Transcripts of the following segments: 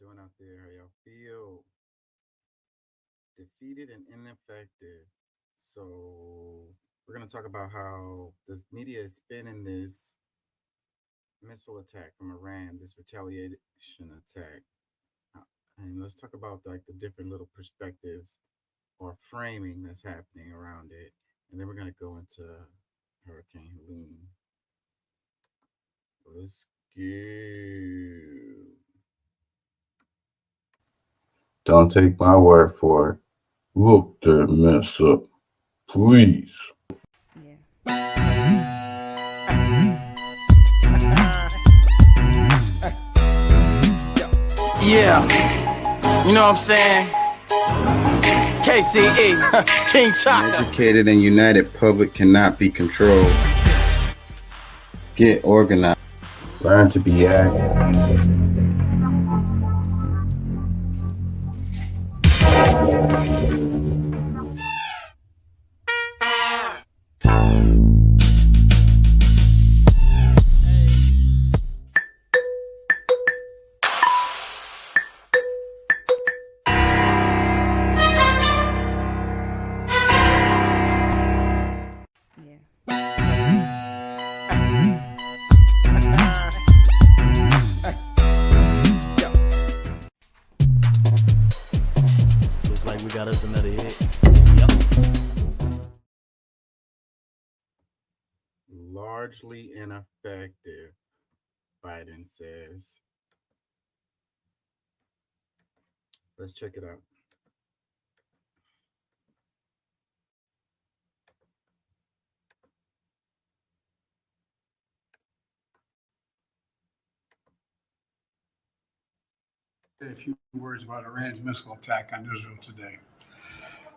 doing out there? How y'all feel? Defeated and ineffective. So we're gonna talk about how this media is spinning this missile attack from Iran, this retaliation attack, Uh, and let's talk about like the different little perspectives or framing that's happening around it, and then we're gonna go into Hurricane Helene. Let's go. Don't take my word for it. Look that mess up, please. Yeah, you know what I'm saying? KCE, King An Chaka. educated and united public cannot be controlled. Get organized. Learn to be active. Looks like we got us another hit. Largely ineffective, Biden says. Let's check it out. A few words about Iran's missile attack on Israel today.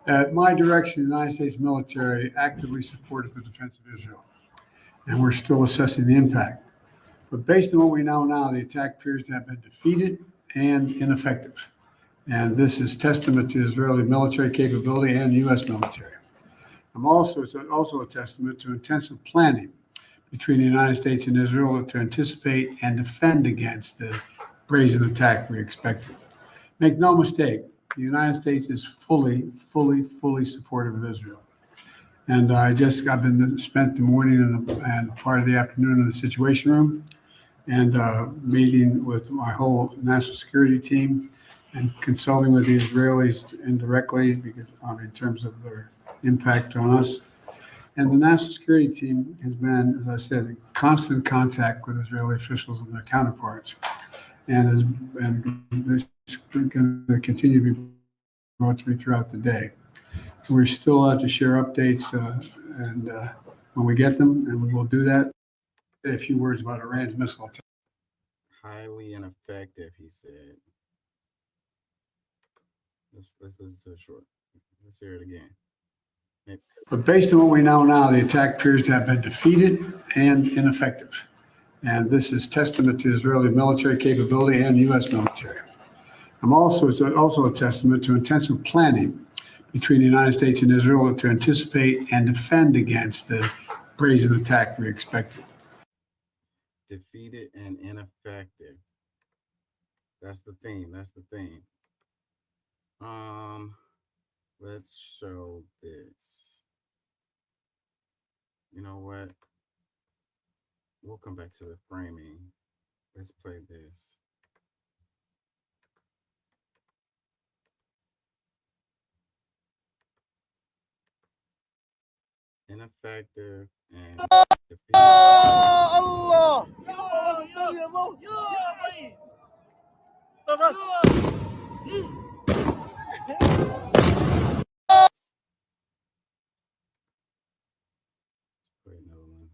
At my direction, the United States military actively supported the defense of Israel, and we're still assessing the impact. But based on what we know now, the attack appears to have been defeated and ineffective. And this is testament to Israeli military capability and the U.S. military. It's also a testament to intensive planning between the United States and Israel to anticipate and defend against the brazen attack we expected. Make no mistake, the United States is fully supportive of Israel. And I've been spent the morning and part of the afternoon in the Situation Room and meeting with my whole national security team and consulting with the Israelis indirectly because in terms of their impact on us. And the national security team has been, as I said, in constant contact with Israeli officials and their counterparts. And this is going to continue to be brought to me throughout the day. We're still out to share updates, and when we get them, and we will do that. Say a few words about Iran's missile attack. Highly ineffective, he said. Let's listen to it short. Let's hear it again. Maybe. But based on what we know now, the attack appears to have been defeated and ineffective. And this is testament to Israeli military capability and the U.S. military. It's also a testament to intensive planning between the United States and Israel to anticipate and defend against the brazen attack we expected. Defeated and ineffective. That's the theme. Let's show this. You know what? We'll come back to the framing. Let's play this. Ineffective and defeated. Allah! Play another one.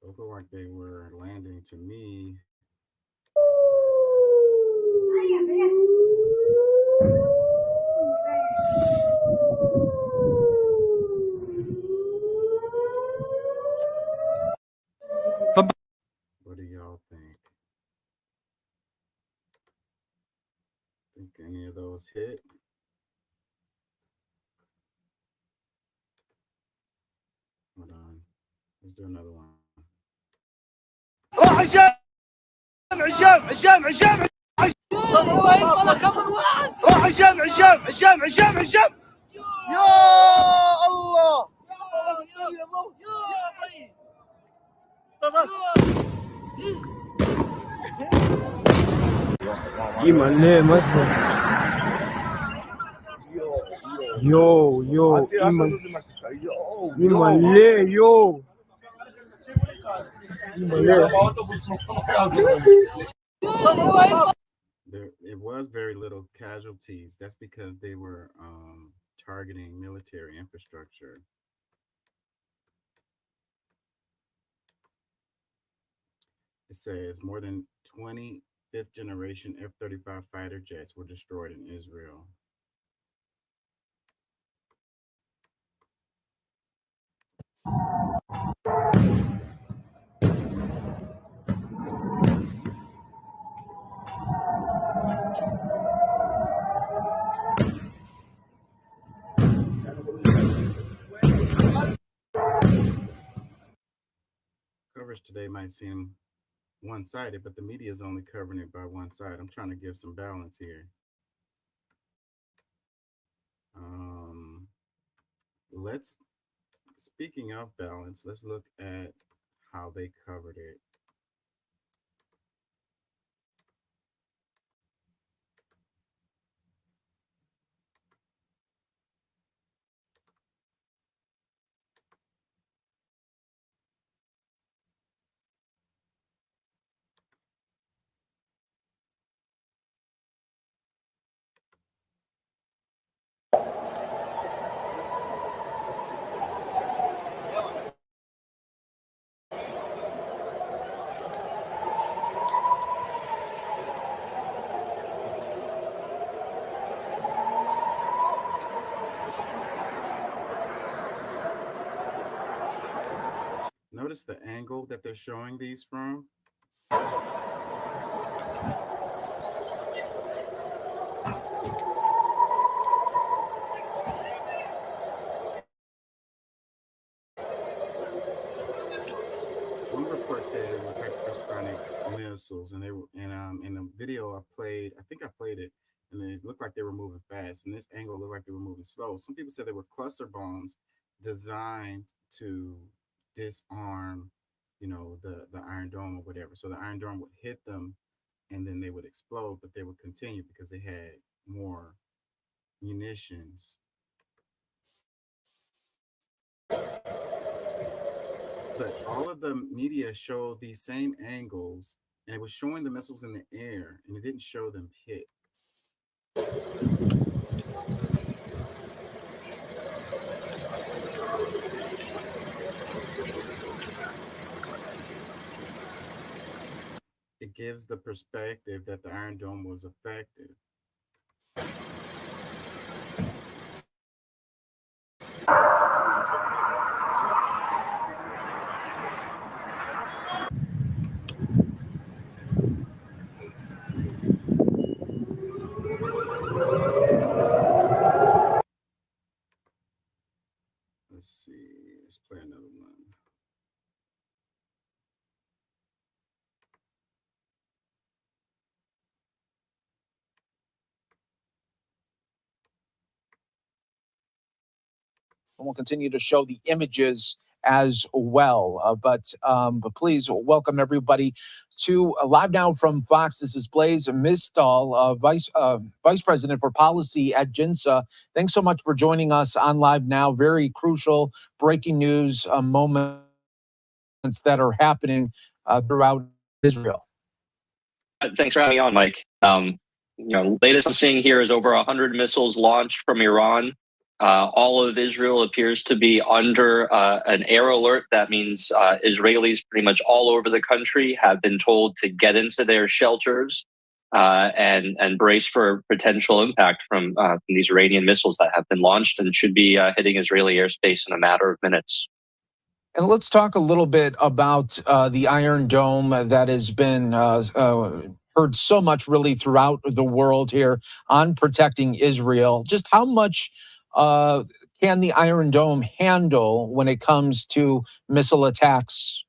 Those look like they were landing to me. What do y'all think? Think any of those hit? Hold on. Let's do another one. عجام عجام عجام عجام روح الجمع الجمع الجمع الجمع الجمع يا الله Imale masa. Yo, yo, Imale, yo. Imale. It was very little casualties. That's because they were targeting military infrastructure. It says more than 20 fifth generation F-35 fighter jets were destroyed in Israel. Coverage today might seem one-sided, but the media is only covering it by one side. I'm trying to give some balance here. Let's Speaking of balance, let's look at how they covered it. Notice the angle that they're showing these from. One report said it was hypersonic missiles, and they were in the video I played. I think I played it, and it looked like they were moving fast, and this angle looked like they were moving slow. Some people said they were cluster bombs designed to disarm, the Iron Dome or whatever. So the Iron Dome would hit them, and then they would explode, but they would continue because they had more munitions. But all of the media showed these same angles, and it was showing the missiles in the air, and it didn't show them hit. It gives the perspective that the Iron Dome was effective. Let's see. Let's play another one. And we'll continue to show the images as well. But please welcome everybody to Live Now from Fox. This is Blaise Mistal, Vice President for Policy at GINSA. Thanks so much for joining us on Live Now. Very crucial breaking news moments that are happening throughout Israel. Thanks for having me on, Mike. Latest I'm seeing here is over 100 missiles launched from Iran. All of Israel appears to be under an air alert. That means Israelis pretty much all over the country have been told to get into their shelters and brace for potential impact from these Iranian missiles that have been launched and should be hitting Israeli airspace in a matter of minutes. And let's talk a little bit about the Iron Dome that has been heard so much really throughout the world here on protecting Israel. Just how much can the Iron Dome handle when it comes to missile attacks?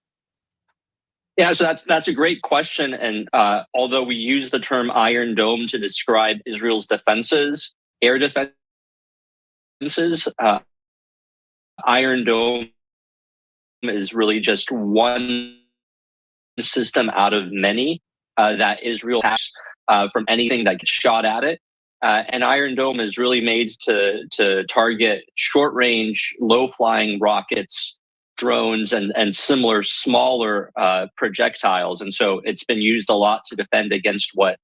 Yeah, so that's a great question. And although we use the term Iron Dome to describe Israel's defenses, air defenses, Iron Dome is really just one system out of many that Israel has from anything that gets shot at it. And Iron Dome is really made to target short-range, low-flying rockets, drones, and similar smaller projectiles. And so it's been used a lot to defend against what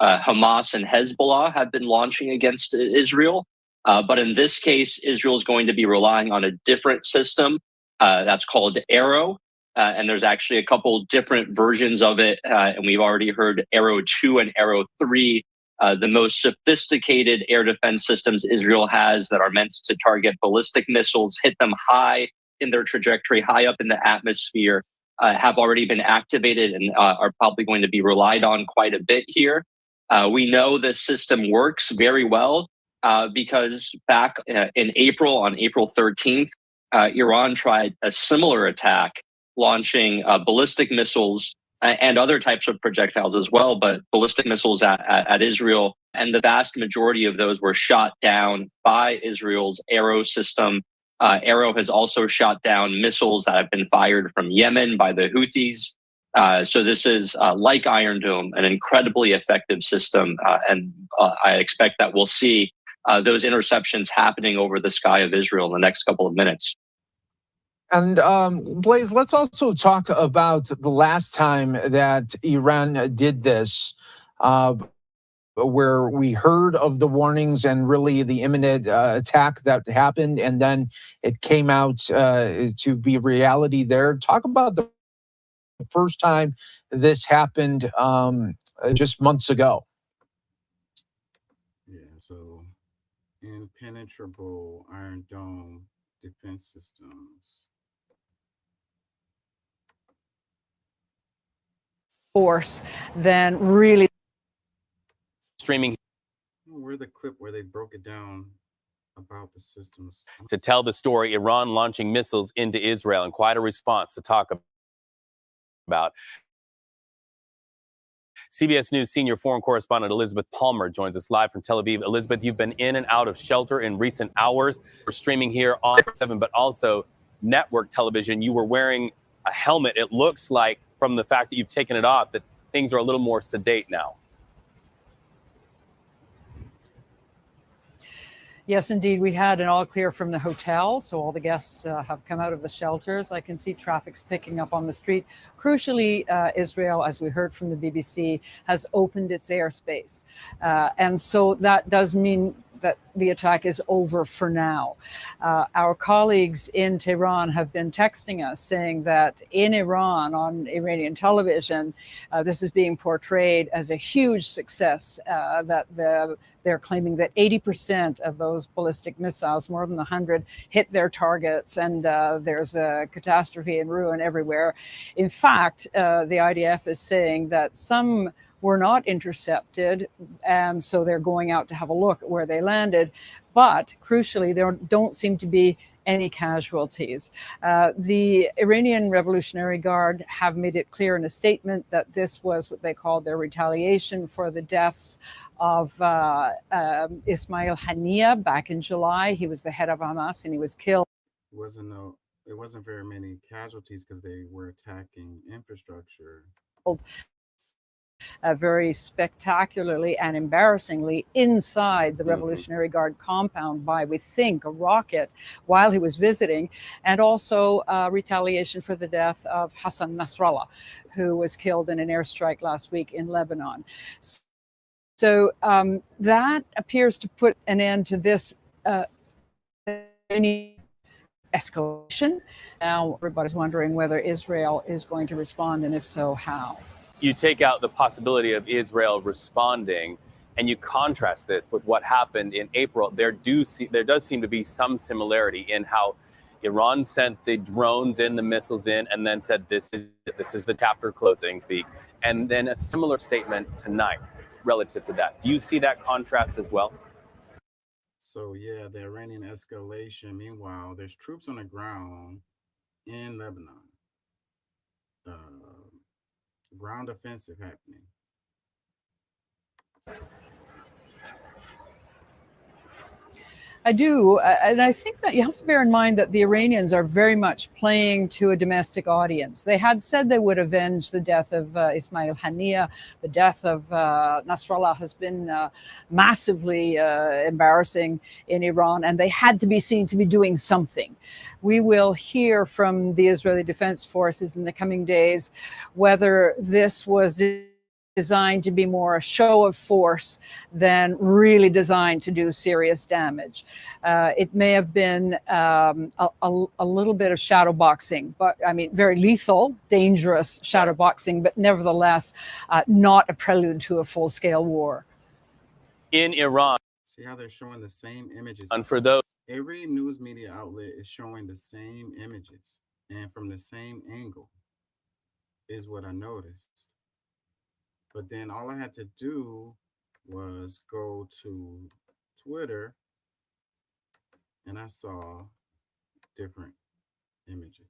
Hamas and Hezbollah have been launching against Israel. But in this case, Israel is going to be relying on a different system that's called Arrow. And there's actually a couple different versions of it. And we've already heard Arrow 2 and Arrow 3, the most sophisticated air defense systems Israel has that are meant to target ballistic missiles, hit them high in their trajectory, high up in the atmosphere, have already been activated and are probably going to be relied on quite a bit here. We know this system works very well because back in April, on April 13th, Iran tried a similar attack, launching ballistic missiles and other types of projectiles as well, but ballistic missiles at Israel. And the vast majority of those were shot down by Israel's Arrow system. Arrow has also shot down missiles that have been fired from Yemen by the Houthis. So this is, like Iron Dome, an incredibly effective system. And I expect that we'll see those interceptions happening over the sky of Israel in the next couple of minutes. And Blaze, let's also talk about the last time that Iran did this, where we heard of the warnings and really the imminent attack that happened, and then it came out to be reality there. Talk about the first time this happened just months ago. Yeah, so impenetrable Iron Dome defense systems. Force than really streaming Where the clip where they broke it down about the systems to tell the story, Iran launching missiles into Israel, and quite a response to talk about. CBS News senior foreign correspondent Elizabeth Palmer joins us live from Tel Aviv. Elizabeth, you've been in and out of shelter in recent hours. We're streaming here on 7, but also network television. You were wearing a helmet. It looks like, from the fact that you've taken it off, that things are a little more sedate now. Yes, indeed. We had an all clear from the hotel, so all the guests have come out of the shelters. I can see traffic's picking up on the street. Crucially, Israel, as we heard from the BBC, has opened its airspace. And so that does mean that the attack is over for now. Our colleagues in Tehran have been texting us saying that in Iran, on Iranian television, this is being portrayed as a huge success, that they're claiming that 80% of those ballistic missiles, more than 100, hit their targets, and there's a catastrophe and ruin everywhere. In fact, the IDF is saying that some were not intercepted, and so they're going out to have a look at where they landed. But crucially, there don't seem to be any casualties. The Iranian Revolutionary Guard have made it clear in a statement that this was what they called their retaliation for the deaths of Ismail Haniyeh back in July. He was the head of Hamas, and he was killed. It wasn't very many casualties because they were attacking infrastructure. Very spectacularly and embarrassingly inside the Revolutionary Guard compound by, we think, a rocket while he was visiting, and also retaliation for the death of Hassan Nasrallah, who was killed in an airstrike last week in Lebanon. So that appears to put an end to this escalation. Now everybody's wondering whether Israel is going to respond, and if so, how. You take out the possibility of Israel responding, and you contrast this with what happened in April. There does seem to be some similarity in how Iran sent the drones in, the missiles in, and then said this is the chapter closing speak, and then a similar statement tonight relative to that. Do you see that contrast as well? So yeah, the Iranian escalation. Meanwhile, there's troops on the ground in Lebanon. ground offensive happening. I do. And I think that you have to bear in mind that the Iranians are very much playing to a domestic audience. They had said they would avenge the death of Ismail Haniyeh. The death of Nasrallah has been massively embarrassing in Iran, and they had to be seen to be doing something. We will hear from the Israeli Defense Forces in the coming days whether this was designed to be more a show of force than really designed to do serious damage. It may have been a little bit of shadow boxing, but I mean, very lethal, dangerous shadow boxing, but nevertheless, not a prelude to a full-scale war. In Iran, See how they're showing the same images? and for those Every news media outlet is showing the same images and from the same angle, is what I noticed. But then all I had to do was go to Twitter and I saw different images.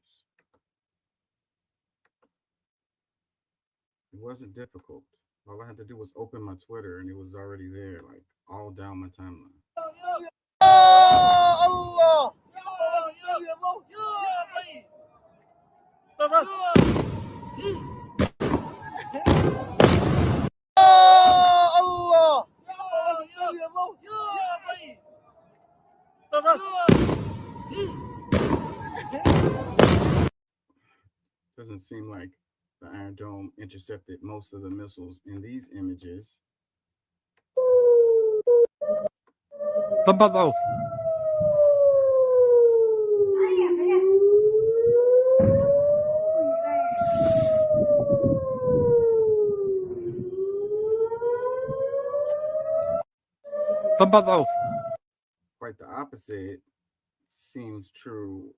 It wasn't difficult. All I had to do was open my Twitter and it was already there, like all down my timeline. Allah! Allah! Doesn't seem like the Iron Dome intercepted most of the missiles in these images. تفضلوا. تفضلوا. Quite the opposite seems true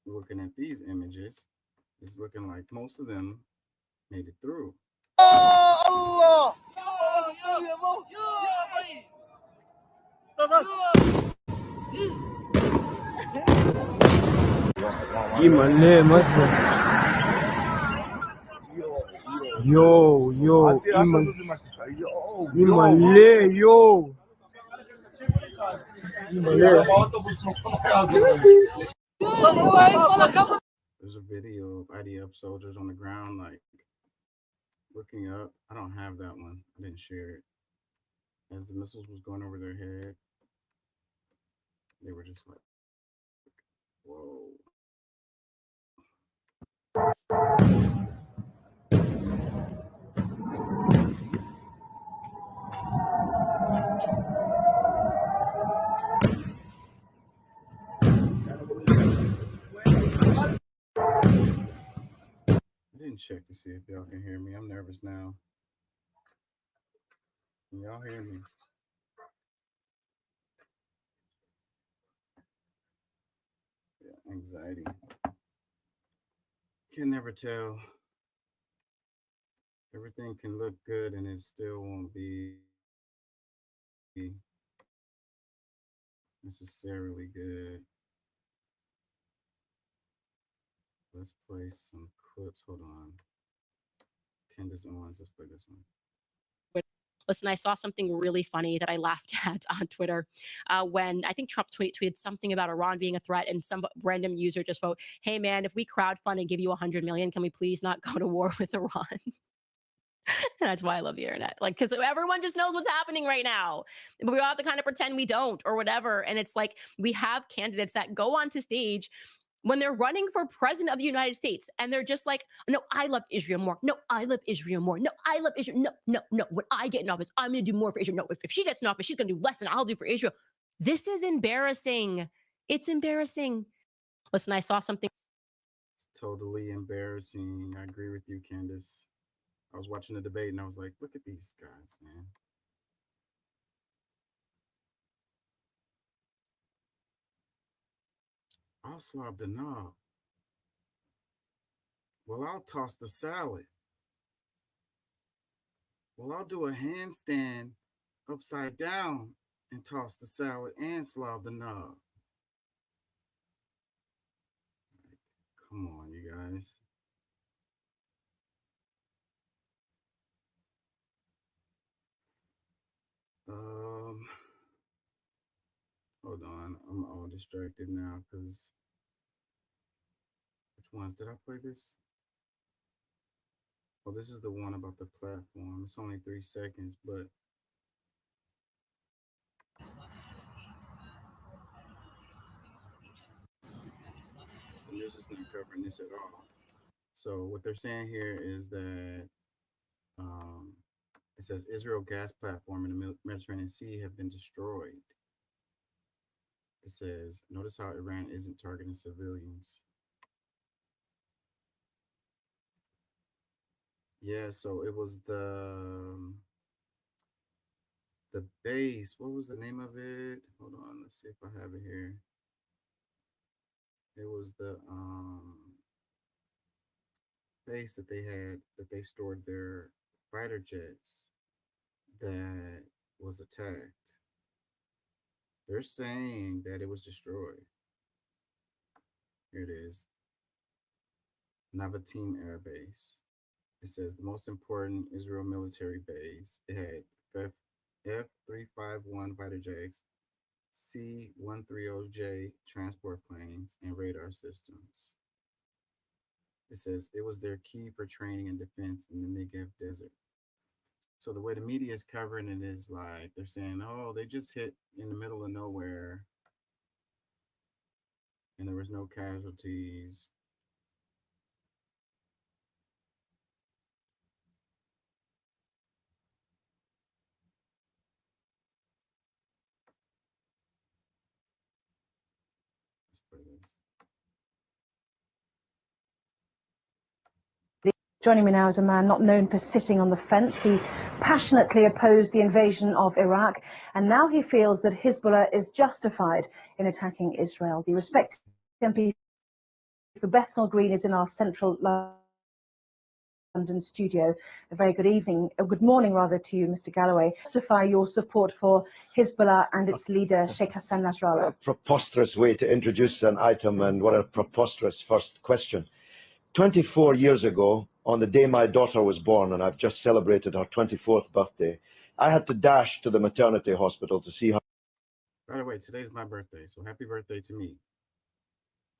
looking at these images. It's looking like most of them made it through. Allah! يملي مسا. يو يو يملي يو يملي. There's a video of IDF soldiers on the ground, like looking up. I don't have that one. I didn't share it. As the missiles was going over their head, they were just like, whoa. I didn't check to see if y'all can hear me. I'm nervous now. Can y'all hear me? Yeah, anxiety. Can never tell. Everything can look good and it still won't be necessarily good. Let's play some clips. Hold on. Candace Owens, let's play this one. Listen, I saw something really funny that I laughed at on Twitter when I think Trump tweeted something about Iran being a threat, and some random user just wrote, "Hey man, if we crowdfund and give you 100 million, can we please not go to war with Iran?" And that's why I love the internet. Like, because everyone just knows what's happening right now. But we all have to kind of pretend we don't or whatever. And it's like we have candidates that go onto stage when they're running for president of the United States and they're just like, no, I love Israel more. No, I love Israel more. No, I love Israel. No, no, no. When I get in office, I'm going to do more for Israel. No, if she gets in office, she's going to do less than I'll do for Israel. This is embarrassing. It's embarrassing. Listen, I saw something. It's totally embarrassing. I agree with you, Candace. I was watching the debate and I was like, look at these guys, man. I'll slob the knob. Well, I'll toss the salad. Well, I'll do a handstand upside down and toss the salad and slob the knob. Come on, you guys. Hold on, I'm all distracted now because which ones did I play this? Oh, this is the one about the platform. It's only 3 seconds, but the news is not covering this at all. So what they're saying here is that um, it says Israel gas platform in the Mediterranean Sea have been destroyed. It says, notice how Iran isn't targeting civilians. Yeah, so it was the base. What was the name of it? Hold on, let's see if I have it here. It was the base that they stored their fighter jets that was attacked. They're saying that it was destroyed. Here it is. Navatim Air Base. It says the most important Israel military base. It had F-351 fighter jets, C-130J transport planes, and radar systems. It says it was their key for training and defense in the Negev desert. So the way the media is covering it is like they're saying, oh, they just hit in the middle of nowhere and there was no casualties. Let's play this. Joining me now is a man not known for sitting on the fence. He passionately opposed the invasion of Iraq, and now he feels that Hezbollah is justified in attacking Israel. The respected MP for Bethnal Green is in our central London studio. A very good evening, good morning rather to you, Mr. Galloway. Justify your support for Hezbollah and its leader, Sheikh Hassan Nasrallah. A preposterous way to introduce an item, and what a preposterous first question. 24 years ago, on the day my daughter was born, and I've just celebrated her 24th birthday, I had to dash to the maternity hospital to see her By the way, today's my birthday, so happy birthday to me.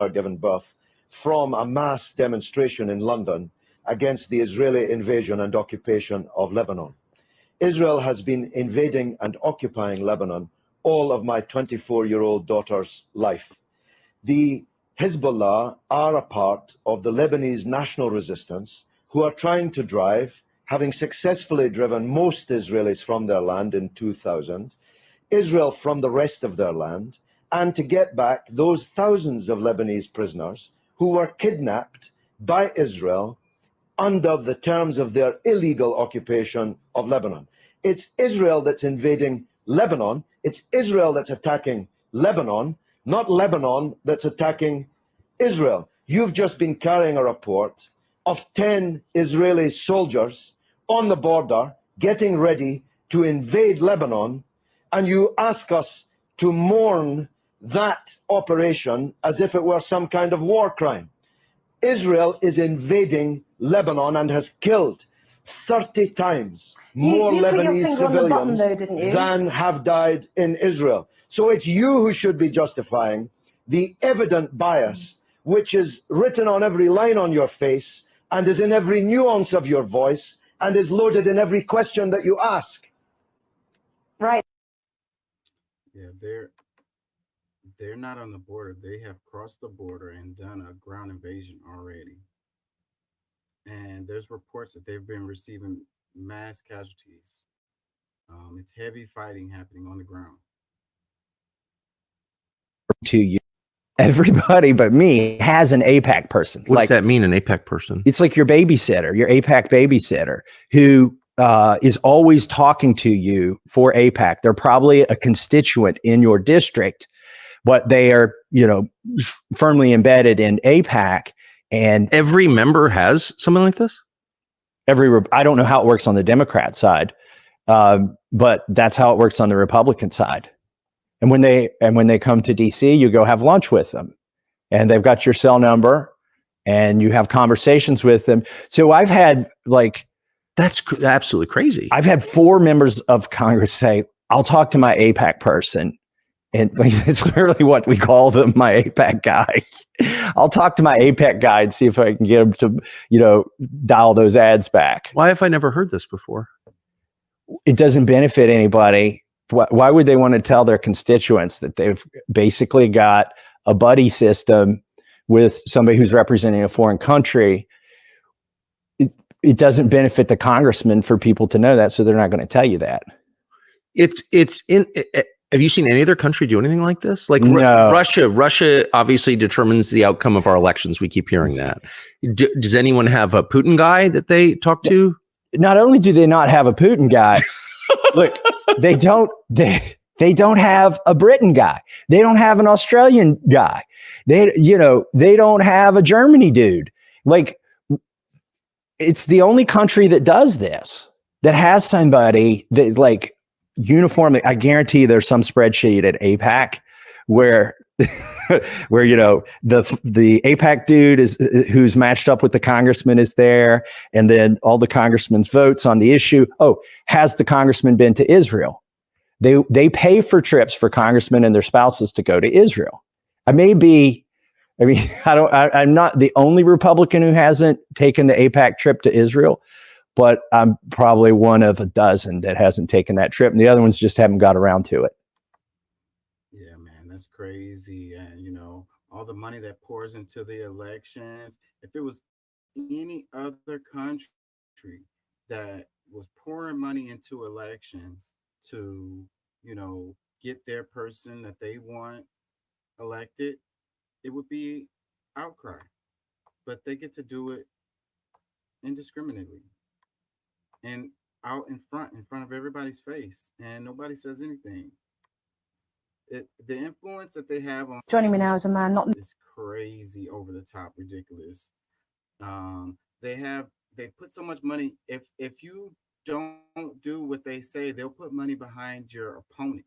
given birth from a mass demonstration in London against the Israeli invasion and occupation of Lebanon. Israel has been invading and occupying Lebanon all of my 24-year-old daughter's life. The Hezbollah are a part of the Lebanese national resistance who are trying to drive, having successfully driven most Israelis from their land in 2000, Israel from the rest of their land, and to get back those thousands of Lebanese prisoners who were kidnapped by Israel under the terms of their illegal occupation of Lebanon. It's Israel that's invading Lebanon. It's Israel that's attacking Lebanon, not Lebanon that's attacking Israel. You've just been carrying a report of 10 Israeli soldiers on the border getting ready to invade Lebanon, and you ask us to mourn that operation as if it were some kind of war crime. Israel is invading Lebanon and has killed 30 times more you put your Lebanese finger on the button, civilians though, didn't you? than have died in Israel. So it's you who should be justifying the evident bias, which is written on every line on your face and is in every nuance of your voice and is loaded in every question that you ask. Right. Yeah, they're not on the border. They have crossed the border and done a ground invasion already. And there's reports that they've been receiving mass casualties. It's heavy fighting happening on the ground. To you, everybody but me has an APAC person. What does that mean, an APAC person? It's like your babysitter, your APAC babysitter, who is always talking to you for APAC. They're probably a constituent in your district, but they are, firmly embedded in APAC. And every member has something like this? I don't know how it works on the Democrat side, but that's how it works on the Republican side. And when they come to DC, you go have lunch with them, and they've got your cell number, and you have conversations with them. So I've had that's absolutely crazy. I've had 4 members of Congress say, "I'll talk to my APAC person," And like, it's literally what we call them, my APAC guy. I'll talk to my APAC guy and see if I can get him to, dial those ads back. Why have I never heard this before? It doesn't benefit anybody. Why would they want to tell their constituents that they've basically got a buddy system with somebody who's representing a foreign country? It doesn't benefit the congressman for people to know that, so they're not going to tell you that. It's in. Have you seen any other country do anything like this? Like No. Russia obviously determines the outcome of our elections. We keep hearing that. Does anyone have a Putin guy that they talk to? Not only do they not have a Putin guy, look, they don't have a Britain guy. They don't have an Australian guy. They don't have a Germany dude. Like, it's the only country that does this, that has somebody that, like, uniformly, I guarantee there's some spreadsheet at APAC where where the APAC dude is who's matched up with the congressman is there, and then all the congressman's votes on the issue. Oh, has the congressman been to Israel? They pay for trips for congressmen and their spouses to go to Israel. I'm not the only Republican who hasn't taken the APAC trip to Israel, but I'm probably one of a dozen that hasn't taken that trip, and the other ones just haven't got around to it. Yeah, man, that's crazy. And all the money that pours into the elections. If it was any other country that was pouring money into elections to, get their person that they want elected, it would be outcry. But they get to do it indiscriminately and out in front of everybody's face, and nobody says anything. The influence that they have on Joining me now is a man not is crazy, over the top, ridiculous. They put so much money. If you don't do what they say, they'll put money behind your opponent.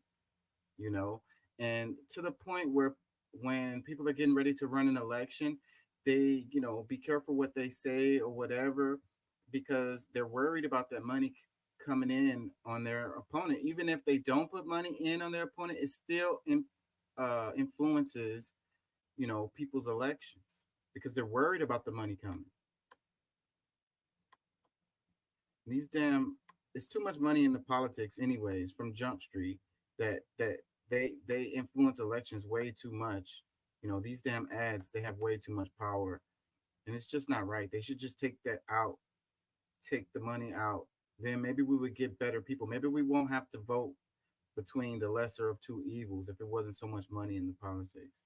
And to the point where when people are getting ready to run an election, they be careful what they say or whatever, because they're worried about that money coming in on their opponent. Even if they don't put money in on their opponent, it still influences people's elections, because they're worried about the money coming. These damn It's too much money in the politics anyways from Jump Street, that they influence elections way too much. These damn ads, they have way too much power, and it's just not right. They should just take that out, take the money out. Then maybe we would get better people. Maybe we won't have to vote between the lesser of two evils if it wasn't so much money in the politics.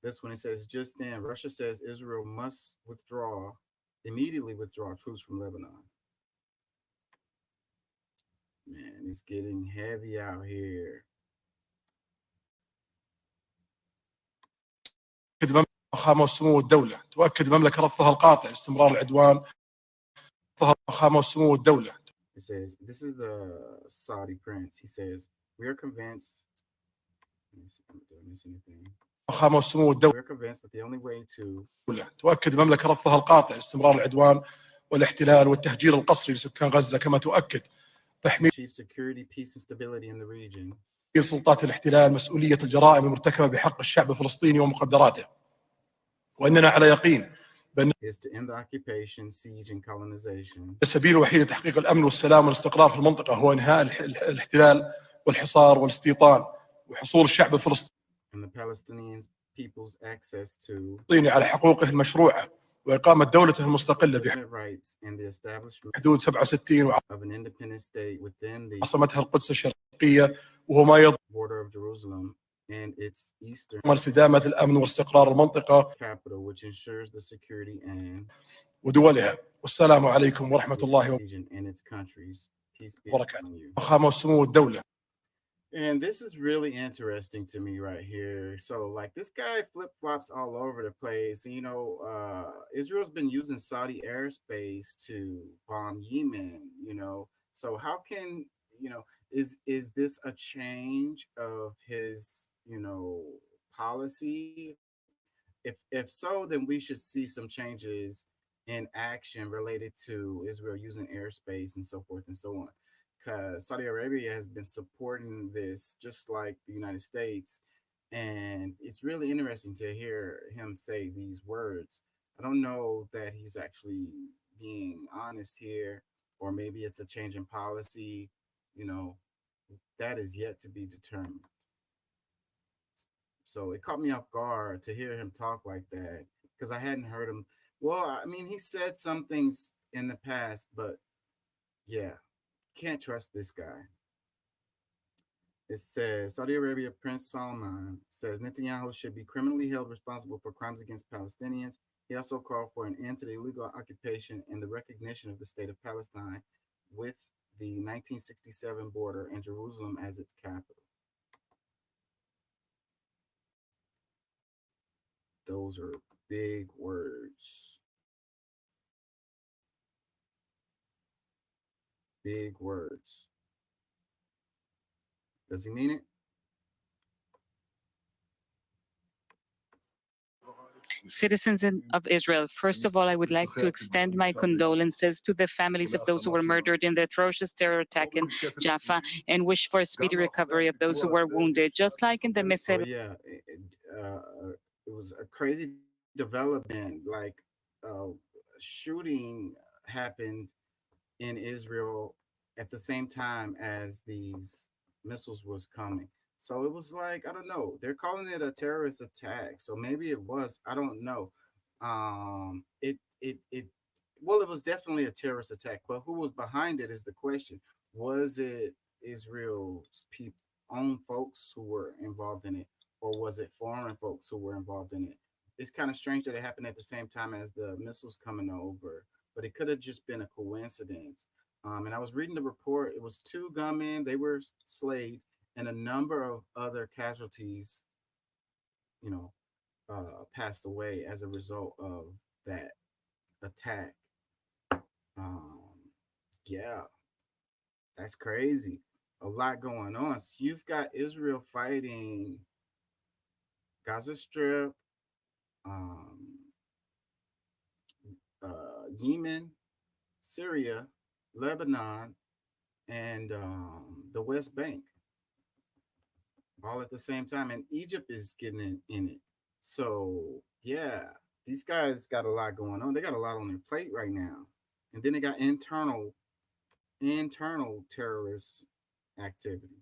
This one, it says, just then, Russia says Israel must immediately withdraw troops from Lebanon. Man, it's getting heavy out here. فخامة وسمو الدولة تؤكد المملكة رفضها القاطع استمرار العدوان فخامة وسمو الدولة. It says, this is the Saudi prince. He says, we are convinced. Did I miss anything? فخامة وسمو الدولة. We're convinced that the only way to تؤكد المملكة رفضها القاطع استمرار العدوان والاحتلال والتهجير القسري لسكان غزة، كما تؤكد تحميل achieve security, peace, and stability in the region. سلطات الاحتلال مسؤولية الجرائم المرتكبة بحق الشعب الفلسطيني ومقدراته، وأننا على يقين بأن is to end the occupation, siege, and colonization. السبيل الوحيد لتحقيق الأمن والسلام والاستقرار في المنطقة هو إنهاء الاحتلال والحصار والاستيطان وحصول الشعب الفلسطيني And the Palestinian people's access to على حقوقه المشروعة وإقامة دولته المستقلة rights and the establishment بحدود 67 of an independent state within the عاصمتها القدس الشرقية، وهو ما يضمن border of Jerusalem and its eastern استدامة الأمن واستقرار المنطقة capital, which ensures the security and ودولها. والسلام عليكم ورحمة الله region and its countries. Peace be وبركاته. upon you. فخامة وسمو الدولة. And this is really interesting to me right here. So, like, this guy flip-flops all over the place. Israel's been using Saudi airspace to bomb Yemen, So how can, is this a change of his, policy? If so, then we should see some changes in action related to Israel using airspace and so forth and so on. because Saudi Arabia has been supporting this just like the United States. And it's really interesting to hear him say these words. I don't know that he's actually being honest here, or maybe it's a change in policy. You know, that is yet to be determined. So it caught me off guard to hear him talk like that because I hadn't heard him. Well, I mean, he said some things in the past, but yeah, can't trust this guy. It says Saudi Arabia Prince Salman says Netanyahu should be criminally held responsible for crimes against Palestinians. He also called for an end to the illegal occupation and the recognition of the state of Palestine with the 1967 border and Jerusalem as its capital. Those are big words. Big words. Does he mean it? Citizens of Israel, first of all, I would like to extend my condolences to the families of those who were murdered in the atrocious terror attack in Jaffa and wish for a speedy recovery of those who were wounded, just like in the Oh missile. yeah, it was a crazy development. Like, shooting happened in Israel at the same time as these missiles was coming. So it was like, I don't know. They're calling it a terrorist attack. So maybe it was. I don't know. It. Well, it was definitely a terrorist attack. But who was behind it is the question. Was it Israel's people, own folks who were involved in it, or was it foreign folks who were involved in it? It's kind of strange that it happened at the same time as the missiles coming over, but it could have just been a coincidence. And I was reading the report. It was two gunmen. They were slayed, and a number of other casualties, you know, passed away as a result of that attack. Um, yeah, that's crazy. A lot going on. So you've got Israel fighting Gaza Strip, um, Yemen, Syria, Lebanon, and the West Bank all at the same time. And Egypt is getting in it. So, yeah, these guys got a lot going on. They got a lot on their plate right now. And then they got internal terrorist activity.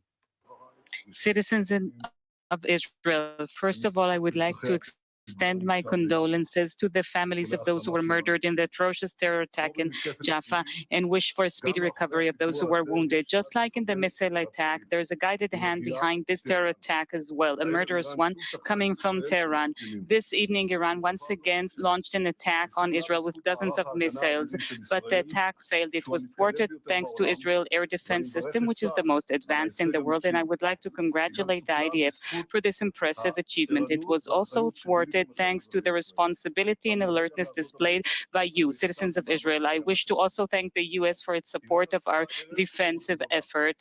Of Israel, first of all, I would like to extend my condolences to the families of those who were murdered in the atrocious terror attack in Jaffa and wish for a speedy recovery of those who were wounded. Just like in the missile attack, there's a guided hand behind this terror attack as well, a murderous one coming from Tehran. This evening, Iran once again launched an attack on Israel with dozens of missiles, but the attack failed. It was thwarted thanks to Israel air defense system, which is the most advanced in the world, and I would like to congratulate the IDF for this impressive achievement. It was also thwarted thanks to the responsibility and alertness displayed by you, citizens of Israel. I wish to also thank the U.S. for its support of our defensive effort.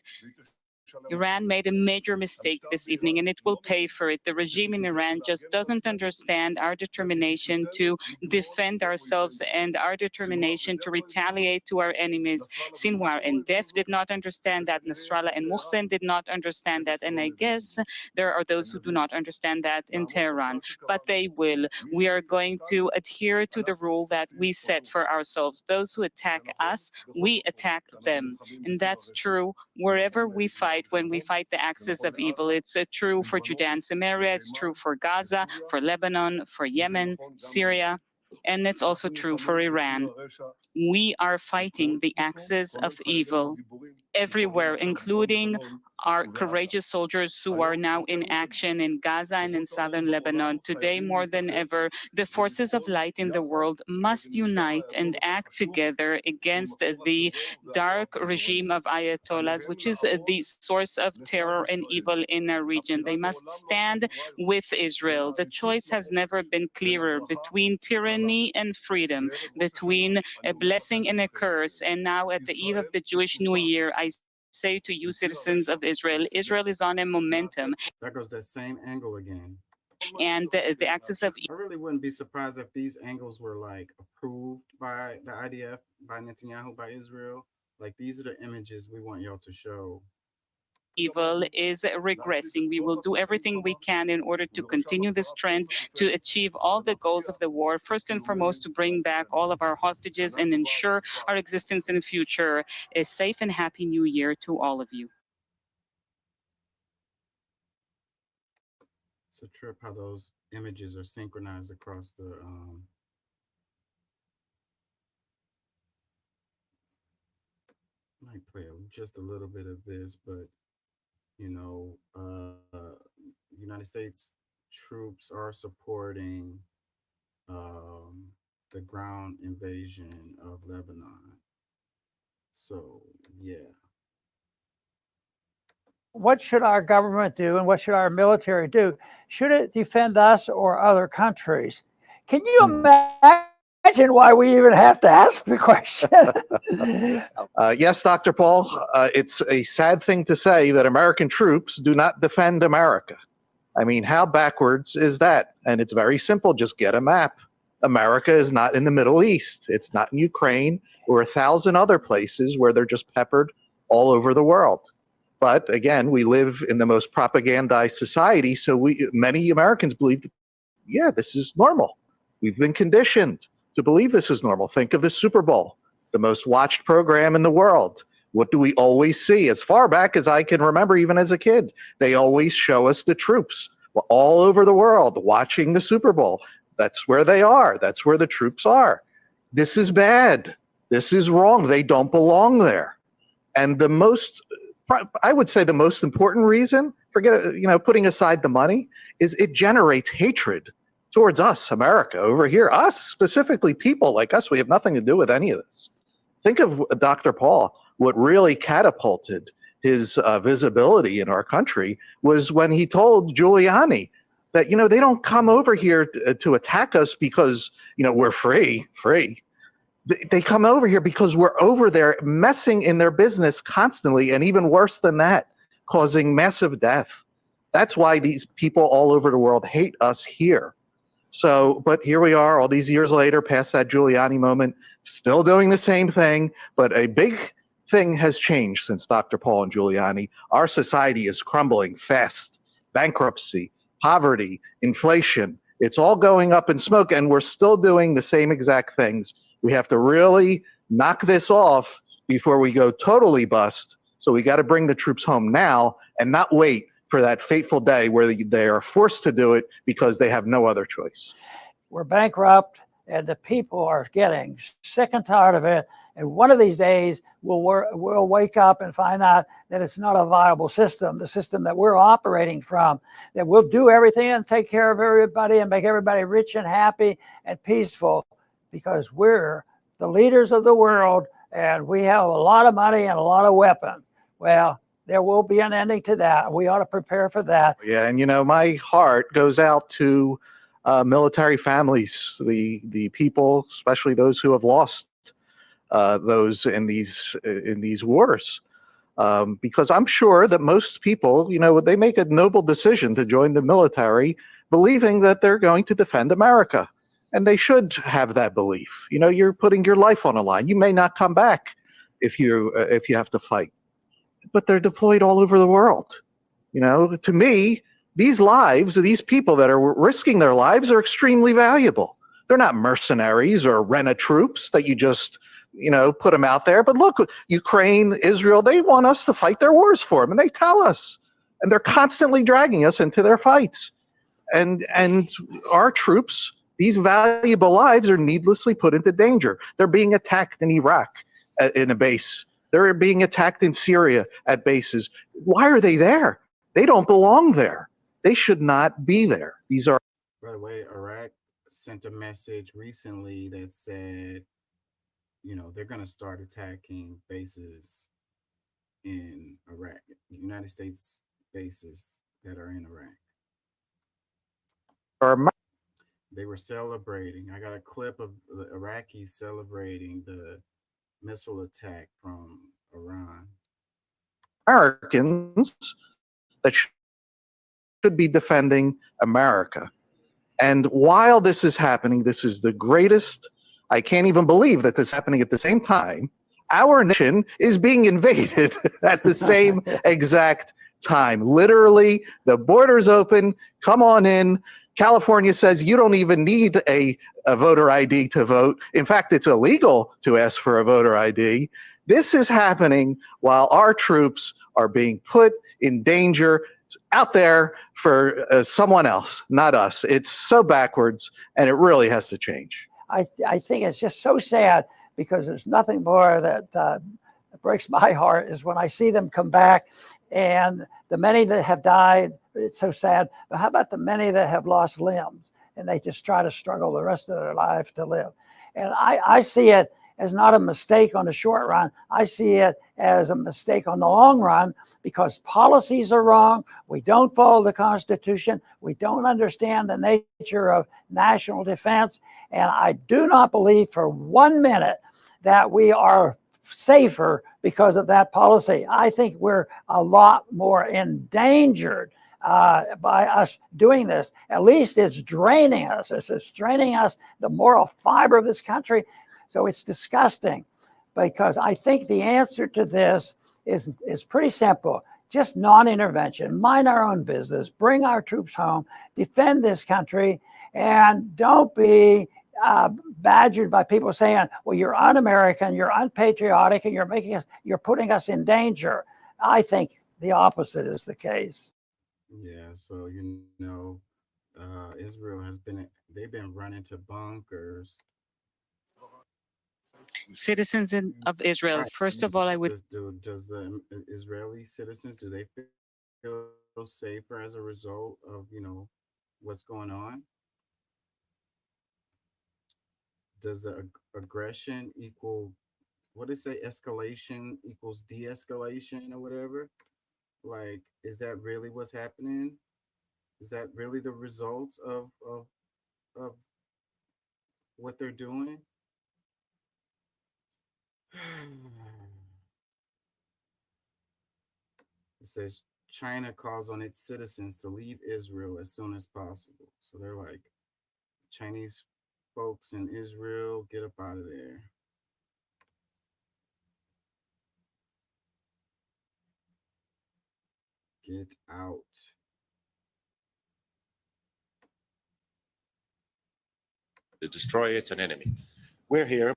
Iran made a major mistake this evening, and it will pay for it. The regime in Iran just doesn't understand our determination to defend ourselves and our determination to retaliate to our enemies. Sinwar and Def did not understand that. Nasrallah and Mohsen did not understand that. And I guess there are those who do not understand that in Tehran, but they will. We are going to adhere to the rule that we set for ourselves. Those who attack us, we attack them. And that's true wherever we fight, when we fight the axis of evil. It's true for Judea and Samaria, it's true for Gaza, for Lebanon, for Yemen, Syria, and it's also true for Iran. We are fighting the axis of evil everywhere, including our courageous soldiers who are now in action in Gaza and in southern Lebanon. Today, more than ever, the forces of light in the world must unite and act together against the dark regime of Ayatollahs, which is the source of terror and evil in our region. They must stand with Israel. The choice has never been clearer between tyranny and freedom, between a blessing and a curse. And now, at the eve of the Jewish New Year, I say to you, citizens of Israel, Israel is on a momentum. There goes that same angle again. And the axis of I really wouldn't be surprised if these angles were like approved by the IDF, by Netanyahu, by Israel, Like these are the images we want y'all to show. Evil is regressing. We will do everything we can in order to continue this trend to achieve all the goals of the war. First and foremost, to bring back all of our hostages and ensure our existence in the future. A safe and happy new year to all of you. It's a trip how those images are synchronized across the. Might play just a little bit of this, but you know, United States troops are supporting the ground invasion of Lebanon. So yeah. What should our government do and what should our military do? Should it defend us or other countries? Can you imagine why we even have to ask the question? Yes, Dr. Paul, it's a sad thing to say that American troops do not defend America. I mean, how backwards is that? And it's very simple. Just get a map. America is not in the Middle East. It's not in Ukraine or 1,000 other places where they're just peppered all over the world. But again, we live in the most propagandized society, so many Americans believe, yeah, this is normal. We've been conditioned to believe this is normal. Think of the Super Bowl, the most watched program in the world. What do we always see? As far back as I can remember, even as a kid, they always show us the troops all over the world watching the Super Bowl. That's where they are. That's where the troops are. This is bad. This is wrong. They don't belong there. And I would say the most important reason, putting aside the money, is it generates hatred towards us, America, over here. Us, specifically, people like us, we have nothing to do with any of this. Think of Dr. Paul. What really catapulted his visibility in our country was when he told Giuliani that, they don't come over here to attack us because, we're free. They come over here because we're over there messing in their business constantly, and even worse than that, causing massive death. That's why these people all over the world hate us here. So, but here we are all these years later, past that Giuliani moment, still doing the same thing, but a big thing has changed since Dr. Paul and Giuliani. Our society is crumbling fast. Bankruptcy, poverty, inflation, it's all going up in smoke, and we're still doing the same exact things. We have to really knock this off before we go totally bust. So we got to bring the troops home now and not wait for that fateful day where they are forced to do it because they have no other choice. We're bankrupt and the people are getting sick and tired of it. And one of these days we'll wake up and find out that it's not a viable system, the system that we're operating from, that we'll do everything and take care of everybody and make everybody rich and happy and peaceful, because we're the leaders of the world and we have a lot of money and a lot of weapons. Well, there will be an ending to that. We ought to prepare for that. Yeah, and my heart goes out to military families, the people, especially those who have lost those in these wars, because I'm sure that most people, they make a noble decision to join the military, believing that they're going to defend America. And they should have that belief. You're putting your life on the line. You may not come back if you have to fight, but they're deployed all over the world. To me, these lives, these people that are risking their lives are extremely valuable. They're not mercenaries or rent troops that you just, put them out there. But look, Ukraine, Israel, they want us to fight their wars for them, and they tell us, and they're constantly dragging us into their fights. And our troops, these valuable lives, are needlessly put into danger. They're being attacked in Iraq in a base. They're being attacked in Syria at bases. Why are they there? They don't belong there. They should not be there. These are. By the way, Iraq sent a message recently that said, they're going to start attacking bases in Iraq, United States bases that are in Iraq. They were celebrating. I got a clip of the Iraqis celebrating the missile attack from Iran. Americans that should be defending America. And while this is happening, this is the greatest, I can't even believe that this is happening at the same time. Our nation is being invaded at the same exact time. Literally, the border's open. Come on in. California says you don't even need a voter ID to vote. In fact, it's illegal to ask for a voter ID. This is happening while our troops are being put in danger out there for someone else, not us. It's so backwards, and it really has to change. I think it's just so sad, because there's nothing more that breaks my heart is when I see them come back, and the many that have died. It's so sad. But how about the many that have lost limbs, and they just try to struggle the rest of their life to live? And I see it as not a mistake on the short run. I see it as a mistake on the long run, because policies are wrong. We don't follow the Constitution. We don't understand the nature of national defense. And I do not believe for 1 minute that we are safer because of that policy. I think we're a lot more endangered by us doing this. At least it's draining us. It's draining us, the moral fiber of this country. So it's disgusting, because I think the answer to this is pretty simple. Just non-intervention, mind our own business, bring our troops home, defend this country, and don't be badgered by people saying, well, you're un-American, you're unpatriotic, and you're putting us in danger. I think the opposite is the case. Yeah, so Israel they've been running to bunkers. Citizens of Israel, first of all, I would Does the Israeli citizens, do they feel safer as a result of what's going on? Does the aggression equal, what did it say, escalation equals de-escalation or whatever? Like, is that really what's happening? Is that really the results of what they're doing? It says China calls on its citizens to leave Israel as soon as possible. So they're like, Chinese folks in Israel, get up out of there. Get out. To destroy it, an enemy. We're here.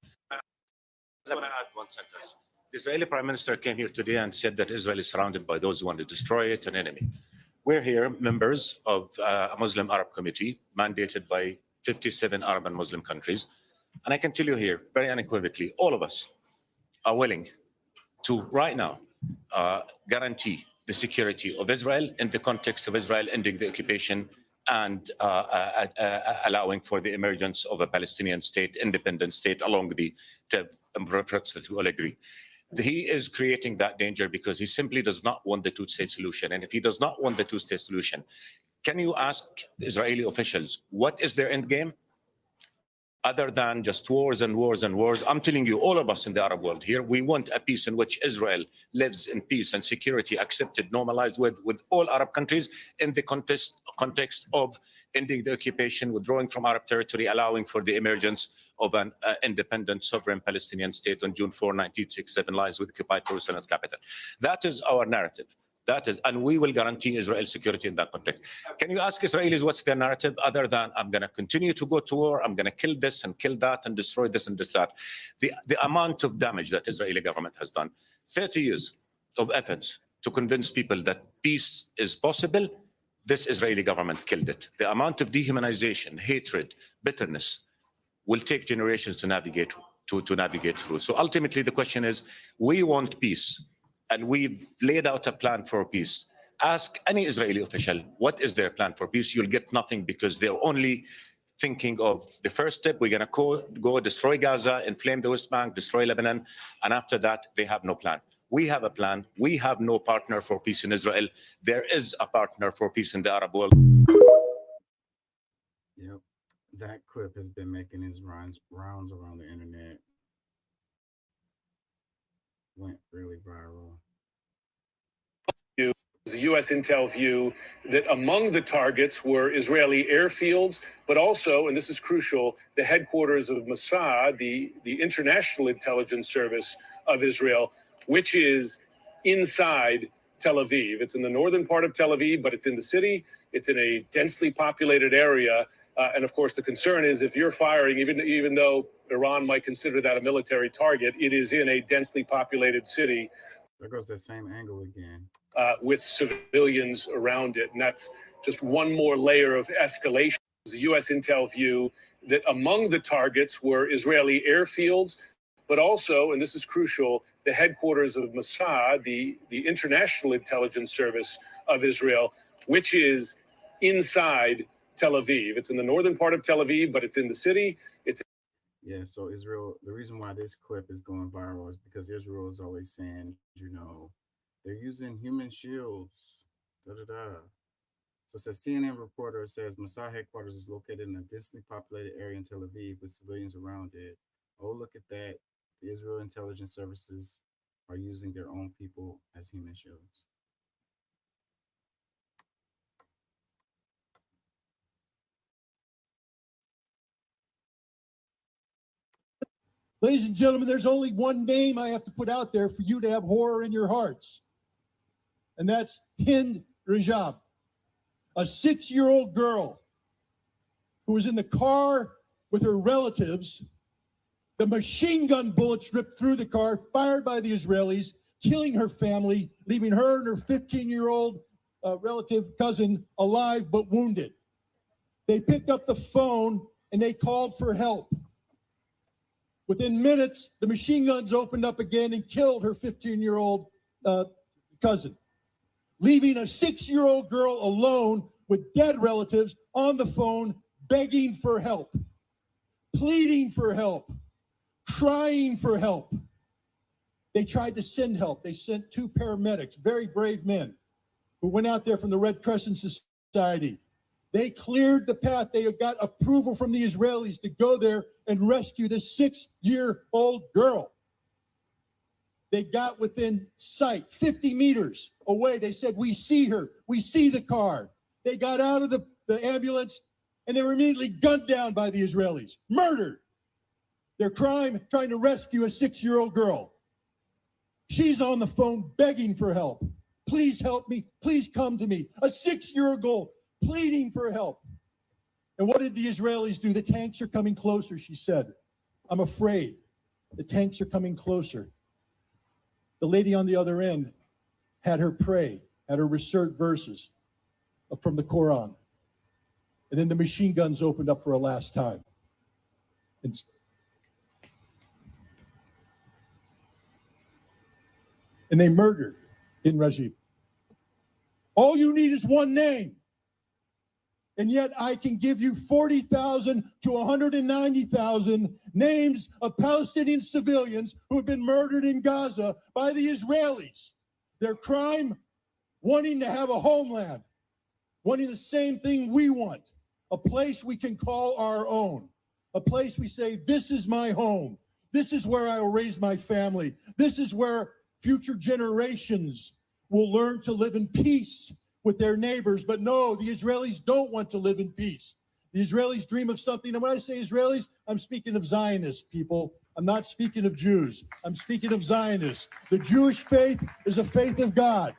Let me add one sentence. The Israeli Prime Minister came here today and said that Israel is surrounded by those who want to destroy it, an enemy. We're here, members of a Muslim Arab Committee mandated by 57 Arab and Muslim countries. And I can tell you here, very unequivocally, all of us are willing to, right now, guarantee the security of Israel in the context of Israel ending the occupation and allowing for the emergence of a Palestinian state, independent state, along the efforts that we all agree. He is creating that danger because he simply does not want the two-state solution. And if he does not want the two-state solution, can you ask Israeli officials, what is their end game? Other than just wars and wars and wars. I'm telling you, all of us in the Arab world here, we want a peace in which Israel lives in peace and security, accepted, normalized with all Arab countries in the context of ending the occupation, withdrawing from Arab territory, allowing for the emergence of an independent, sovereign Palestinian state on June 4, 1967, lies with occupied Jerusalem as capital. That is our narrative. That is, and we will guarantee Israel's security in that context. Can you ask Israelis what's their narrative other than I'm going to continue to go to war, I'm going to kill this and kill that and destroy this and this, that? The amount of damage that Israeli government has done, 30 years of efforts to convince people that peace is possible, this Israeli government killed it. The amount of dehumanization, hatred, bitterness will take generations to navigate through. So ultimately the question is, we want peace. And we've laid out a plan for peace. Ask any Israeli official, what is their plan for peace? You'll get nothing, because they're only thinking of the first step. We're going to go destroy Gaza, inflame the West Bank, destroy Lebanon. And after that, they have no plan. We have a plan. We have no partner for peace in Israel. There is a partner for peace in the Arab world. Yep. That clip has been making its rounds around the internet. Went really viral. The U.S. intel view that among the targets were Israeli airfields, but also, and this is crucial, the headquarters of Mossad, the international intelligence service of Israel, which is inside Tel Aviv. It's in the northern part of Tel Aviv, but it's in the city. It's in a densely populated area. And of course, the concern is if you're firing, even though Iran might consider that a military target, it is in a densely populated city. There goes that same angle again. With civilians around it. And that's just one more layer of escalation. The U.S. intel view that among the targets were Israeli airfields, but also, and this is crucial, the headquarters of Mossad, the International Intelligence Service of Israel, which is inside Tel Aviv. It's in the northern part of Tel Aviv, but it's in the city. Yeah, so Israel, the reason why this clip is going viral is because Israel is always saying, they're using human shields. Da da da. So it says CNN reporter says Mossad headquarters is located in a densely populated area in Tel Aviv with civilians around it. Oh, look at that. The Israel intelligence services are using their own people as human shields. Ladies and gentlemen, there's only one name I have to put out there for you to have horror in your hearts. And that's Hind Rajab, a 6-year-old girl who was in the car with her relatives. The machine gun bullets ripped through the car, fired by the Israelis, killing her family, leaving her and her 15-year-old relative cousin alive but wounded. They picked up the phone and they called for help. Within minutes, the machine guns opened up again and killed her 15-year-old cousin, leaving a 6-year-old girl alone with dead relatives on the phone, begging for help, pleading for help, crying for help. They tried to send help. They sent 2 paramedics, very brave men, who went out there from the Red Crescent Society. They cleared the path. They got approval from the Israelis to go there and rescue this 6-year-old girl. They got within sight, 50 meters away. They said, we see her. We see the car. They got out of the ambulance, and they were immediately gunned down by the Israelis, murdered. Their crime, trying to rescue a 6-year-old girl. She's on the phone begging for help. Please help me. Please come to me. A 6-year-old girl pleading for help. And what did the Israelis do? The tanks are coming closer, she said. I'm afraid. The tanks are coming closer. The lady on the other end had her pray, had her recite verses from the Quran. And then the machine guns opened up for a last time. And they murdered in Rajib. All you need is one name. And yet I can give you 40,000 to 190,000 names of Palestinian civilians who have been murdered in Gaza by the Israelis. Their crime, wanting to have a homeland, wanting the same thing we want, a place we can call our own, a place we say, this is my home. This is where I will raise my family. This is where future generations will learn to live in peace with their neighbors. But no, the Israelis don't want to live in peace. The Israelis dream of something. And when I say Israelis, I'm speaking of Zionists, people. I'm not speaking of Jews. I'm speaking of Zionists. The Jewish faith is a faith of God.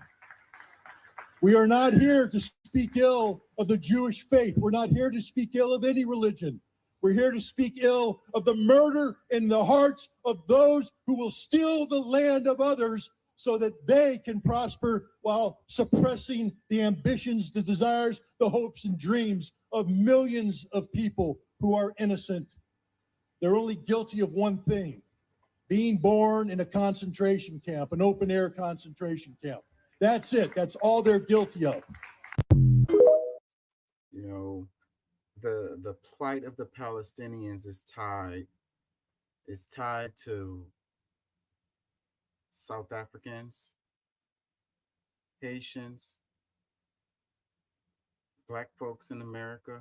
We are not here to speak ill of the Jewish faith. We're not here to speak ill of any religion. We're here to speak ill of the murder in the hearts of those who will steal the land of others so that they can prosper while suppressing the ambitions, the desires, the hopes and dreams of millions of people who are innocent. They're only guilty of one thing: being born in a concentration camp, an open air concentration camp. That's it. That's all they're guilty of. You know, the plight of the Palestinians is tied to South Africans, Haitians, Black folks in America.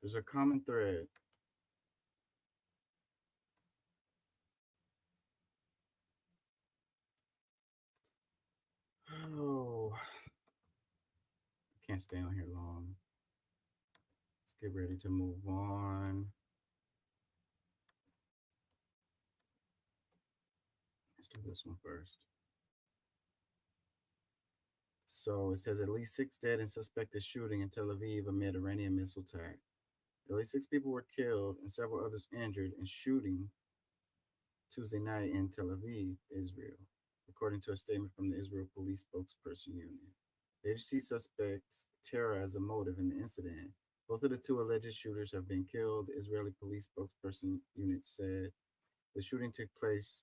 There's a common thread. Oh, I can't stay on here long. Let's get ready to move on. Do this one first. So it says at least 6 dead in suspected shooting in Tel Aviv amid Iranian missile attack. At least 6 people were killed and several others injured in shooting Tuesday night in Tel Aviv, Israel, according to a statement from the Israel Police Spokesperson Union. The agency suspects terror as a motive in the incident. Both of the two alleged shooters have been killed, the Israeli Police Spokesperson Unit said. The shooting took place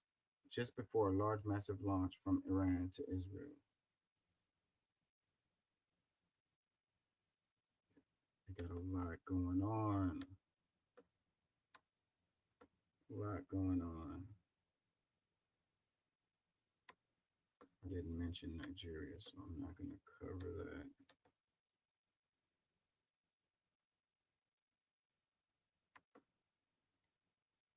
just before a large, massive launch from Iran to Israel. We got a lot going on. A lot going on. I didn't mention Nigeria, so I'm not going to cover that.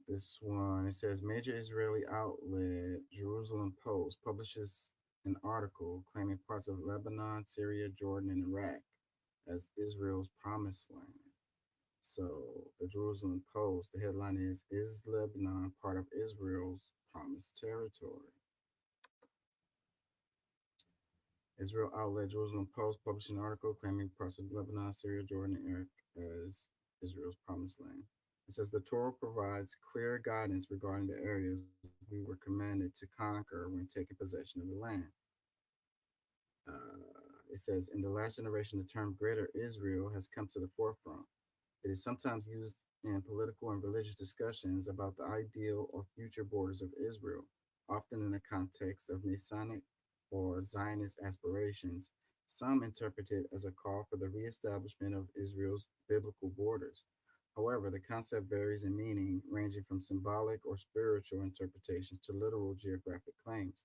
This one, it says major Israeli outlet Jerusalem Post publishes an article claiming parts of Lebanon, Syria, Jordan, and Iraq as Israel's promised land. So the Jerusalem Post, the headline is Lebanon part of Israel's promised territory? Israel outlet Jerusalem Post published an article claiming parts of Lebanon, Syria, Jordan, and Iraq as Israel's promised land. It says the Torah provides clear guidance regarding the areas we were commanded to conquer when taking possession of the land. It says in the last generation, the term Greater Israel has come to the forefront. It is sometimes used in political and religious discussions about the ideal or future borders of Israel, often in the context of Messianic or Zionist aspirations. Some interpret it as a call for the reestablishment of Israel's biblical borders. However, the concept varies in meaning, ranging from symbolic or spiritual interpretations to literal geographic claims.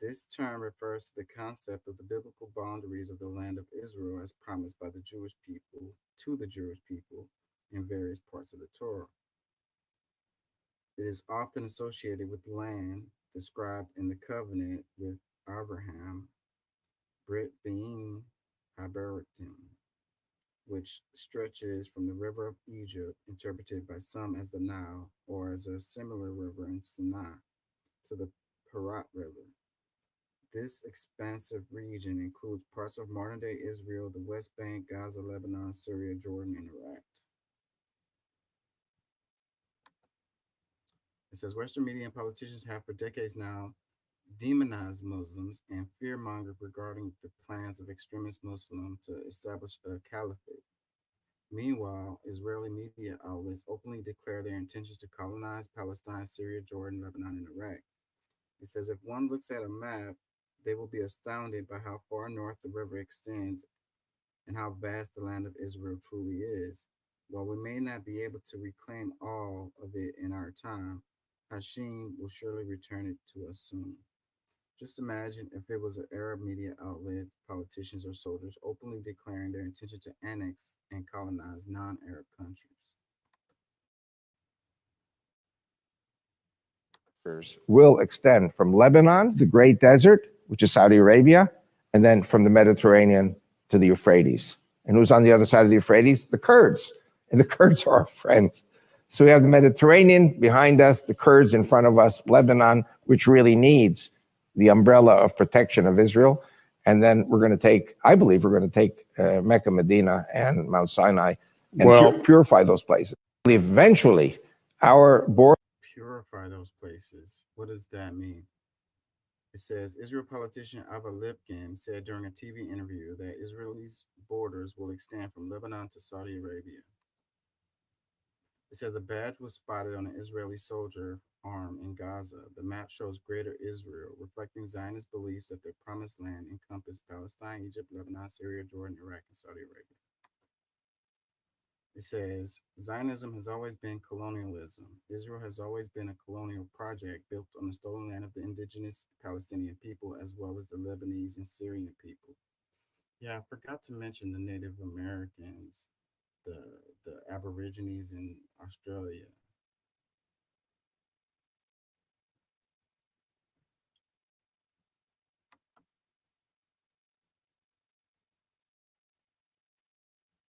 This term refers to the concept of the biblical boundaries of the land of Israel as promised by the Jewish people to the Jewish people in various parts of the Torah. It is often associated with land described in the covenant with Abraham, Brit being Haberatim, which stretches from the river of Egypt, interpreted by some as the Nile, or as a similar river in Sinai, to the Parat River. This expansive region includes parts of modern-day Israel, the West Bank, Gaza, Lebanon, Syria, Jordan, and Iraq. It says Western media and politicians have for decades now demonized Muslims and fear-mongered regarding the plans of extremist Muslims to establish a caliphate. Meanwhile, Israeli media outlets openly declare their intentions to colonize Palestine, Syria, Jordan, Lebanon, and Iraq. It says if one looks at a map, they will be astounded by how far north the river extends and how vast the land of Israel truly is. While we may not be able to reclaim all of it in our time, Hashim will surely return it to us soon. Just imagine if it was an Arab media outlet, politicians, or soldiers openly declaring their intention to annex and colonize non-Arab countries. Will extend from Lebanon, the Great Desert, which is Saudi Arabia, and then from the Mediterranean to the Euphrates. And who's on the other side of the Euphrates? The Kurds. And the Kurds are our friends. So we have the Mediterranean behind us, the Kurds in front of us, Lebanon, which really needs the umbrella of protection of Israel. And then we're going to take, I believe we're going to take Mecca, Medina, and Mount Sinai and purify those places. Eventually, our border. Purify those places. What does that mean? It says Israel politician Ava Lipkin said during a TV interview that Israel's borders will extend from Lebanon to Saudi Arabia. It says a badge was spotted on an Israeli soldier arm in Gaza. The map shows Greater Israel, reflecting Zionist beliefs that their promised land encompassed Palestine, Egypt, Lebanon, Syria, Jordan, Iraq, and Saudi Arabia. It says Zionism has always been colonialism. Israel has always been a colonial project built on the stolen land of the indigenous Palestinian people as well as the Lebanese and Syrian people. Yeah, I forgot to mention the Native Americans, the Aborigines in Australia.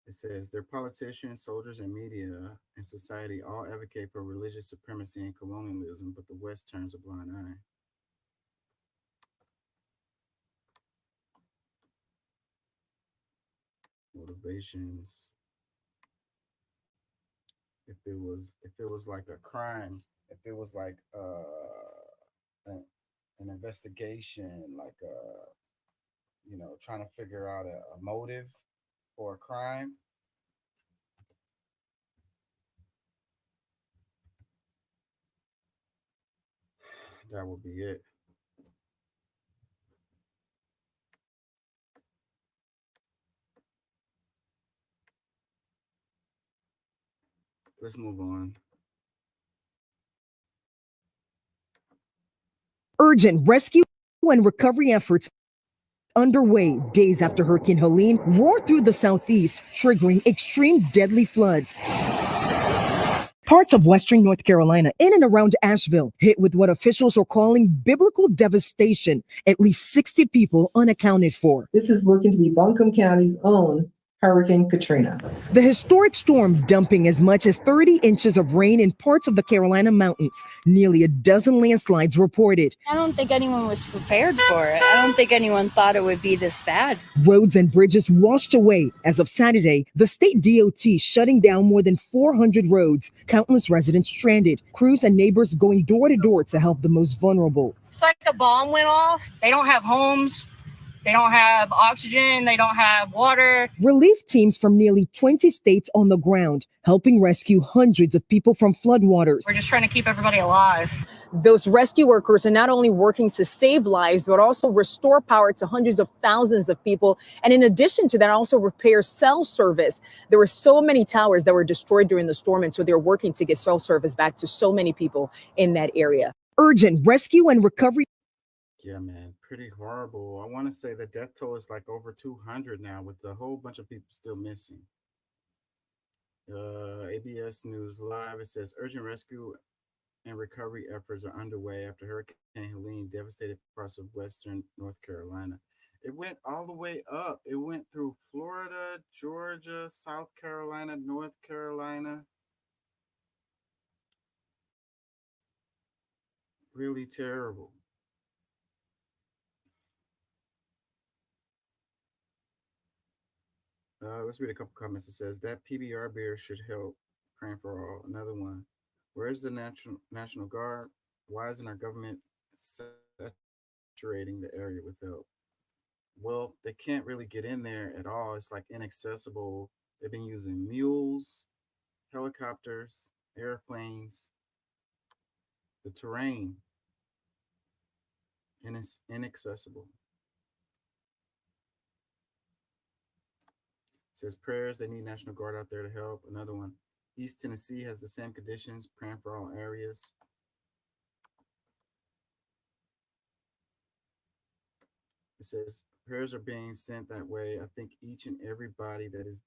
It says their politicians, soldiers, and media and society all advocate for religious supremacy and colonialism, but the West turns a blind eye. motivations. If it was like a crime, if it was like an investigation, like trying to figure out a motive for a crime, that would be it. Let's move on. Urgent rescue and recovery efforts underway days after Hurricane Helene roared through the southeast, triggering extreme deadly floods. Parts of western North Carolina in and around Asheville hit with what officials are calling biblical devastation. At least 60 people unaccounted for. This is looking to be Buncombe County's own Hurricane Katrina. The historic storm dumping as much as 30 inches of rain in parts of the Carolina mountains. Nearly a dozen landslides reported. I don't think anyone was prepared for it. I don't think anyone thought it would be this bad. Roads and bridges washed away. As of Saturday, the state DOT shutting down more than 400 roads. Countless residents stranded. Crews and neighbors going door to door to help the most vulnerable. It's like a bomb went off. They don't have homes. They don't have oxygen. They don't have water. Relief teams from nearly 20 states on the ground, helping rescue hundreds of people from floodwaters. We're just trying to keep everybody alive. Those rescue workers are not only working to save lives, but also restore power to hundreds of thousands of people. And in addition to that, also repair cell service. There were so many towers that were destroyed during the storm, and so they're working to get cell service back to so many people in that area. Urgent rescue and recovery. Yeah, man, pretty horrible. I want to say the death toll is like over 200 now, with a whole bunch of people still missing. ABS News Live, it says urgent rescue and recovery efforts are underway after Hurricane Helene devastated parts of western North Carolina. It went all the way up. It went through Florida, Georgia, South Carolina, North Carolina. Really terrible. Let's read a couple comments. It says that PBR beer should help. Praying for all. Another one. Where's the National Guard? Why isn't our government saturating the area with help? Well, they can't really get in there at all. It's like inaccessible. They've been using mules, helicopters, airplanes. The terrain, and it's inaccessible. It says prayers, they need National Guard out there to help. Another one. East Tennessee has the same conditions, praying for all areas. It says prayers are being sent that way. I think each and everybody that is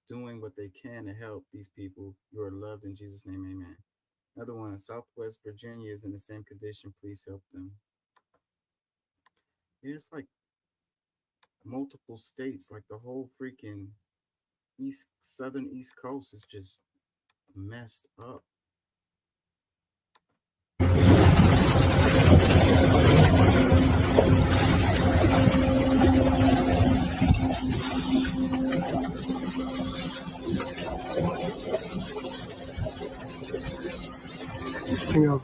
doing what they can to help these people, you are loved in Jesus' name, amen. Another one, Southwest Virginia is in the same condition. Please help them. Yeah, it's like multiple states, like the whole freaking southern East Coast is just messed up.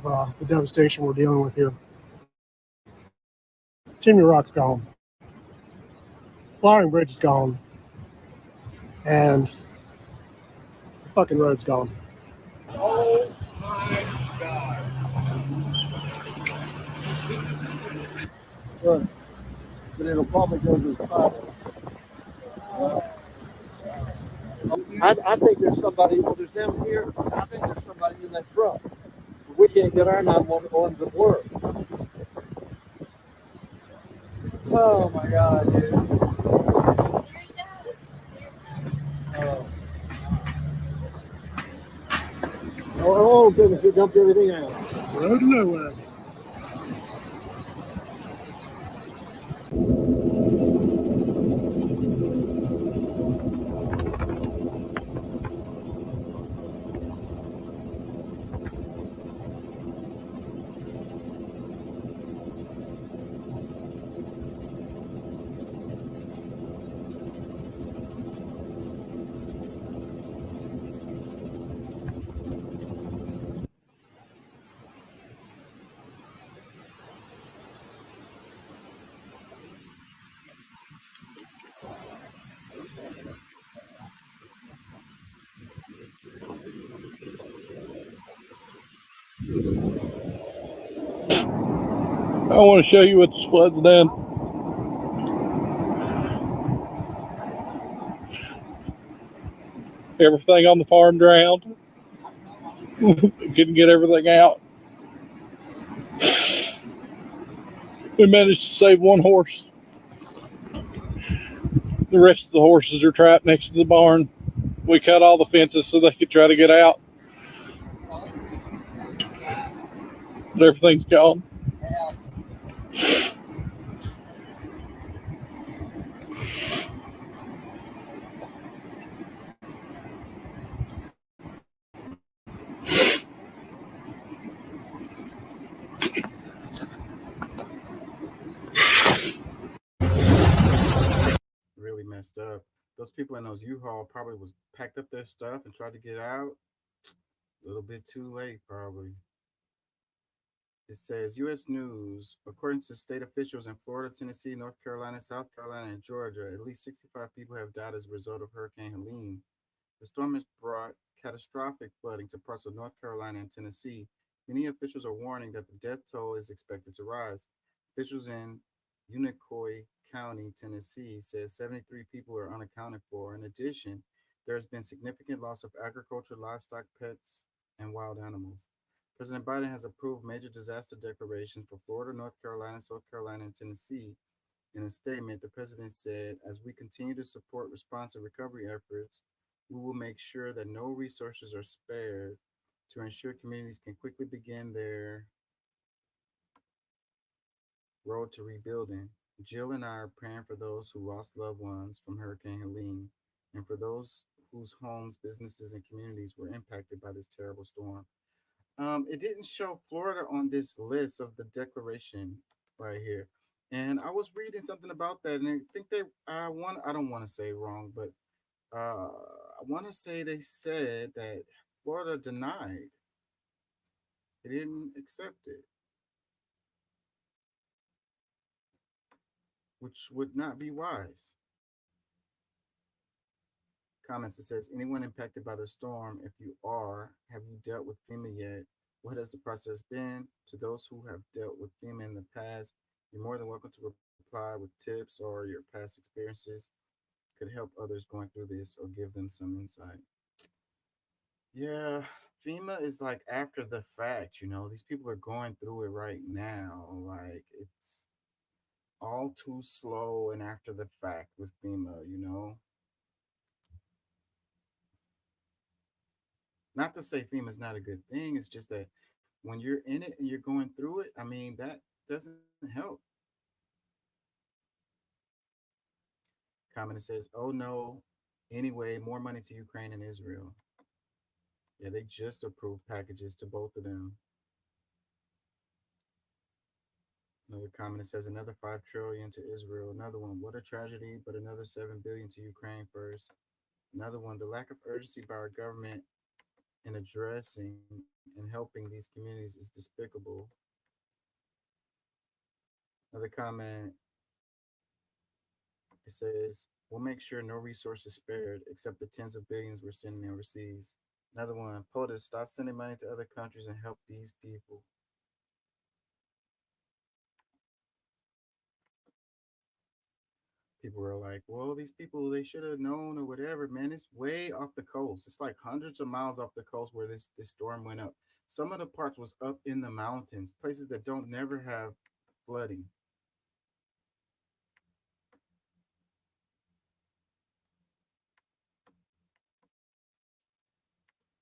Of the devastation we're dealing with here. Chimney Rock's gone. Flying Bridge is gone. And the fucking road's gone. Oh my God. Good. But it'll probably go to the side. I think there's somebody, well, there's them here. I think there's somebody in that truck. We can't get our 911 to work. Oh my God, dude. Oh goodness, it dumped everything out. Road nowhere. I want to show you what this flood's done. Everything on the farm drowned. Couldn't get everything out. We managed to save one horse. The rest of the horses are trapped next to the barn. We cut all the fences so they could try to get out. But everything's gone. Really messed up. Those people in those U-Haul probably was packed up their stuff and tried to get out. A little bit too late, probably. It says U.S. News, according to state officials in Florida, Tennessee, North Carolina, South Carolina, and Georgia, at least 65 people have died as a result of Hurricane Helene. The storm has brought catastrophic flooding to parts of North Carolina and Tennessee. Many officials are warning that the death toll is expected to rise. Officials in Unicoi County, Tennessee, says 73 people are unaccounted for. In addition, there has been significant loss of agriculture, livestock, pets, and wild animals. President Biden has approved major disaster declarations for Florida, North Carolina, South Carolina, and Tennessee. In a statement, the president said, as we continue to support response and recovery efforts, we will make sure that no resources are spared to ensure communities can quickly begin their road to rebuilding. Jill and I are praying for those who lost loved ones from Hurricane Helene and for those whose homes, businesses, and communities were impacted by this terrible storm. It didn't show Florida on this list of the declaration right here. And I was reading something about that, and I think I don't want to say wrong, but I want to say they said that Florida denied, they didn't accept it, which would not be wise. Comments, it says, anyone impacted by the storm, if you are, have you dealt with FEMA yet? What has the process been? To those who have dealt with FEMA in the past, you're more than welcome to reply with tips or your past experiences could help others going through this or give them some insight. Yeah, FEMA is like after the fact, these people are going through it right now. Like it's all too slow and after the fact with FEMA. Not to say FEMA is not a good thing, it's just that when you're in it and you're going through it, I mean, that doesn't help. Comment says, oh no, anyway, more money to Ukraine and Israel. Yeah, they just approved packages to both of them. Another comment says another 5 trillion to Israel. Another one, what a tragedy, but another 7 billion to Ukraine first. Another one, the lack of urgency by our government in addressing and helping these communities is despicable. Another comment, it says, we'll make sure no resources spared except the tens of billions we're sending overseas. Another one, POTUS, stop sending money to other countries and help these people. People were like, well, these people, they should have known or whatever. Man, it's way off the coast. It's like hundreds of miles off the coast where this storm went up. Some of the parts was up in the mountains, places that don't never have flooding.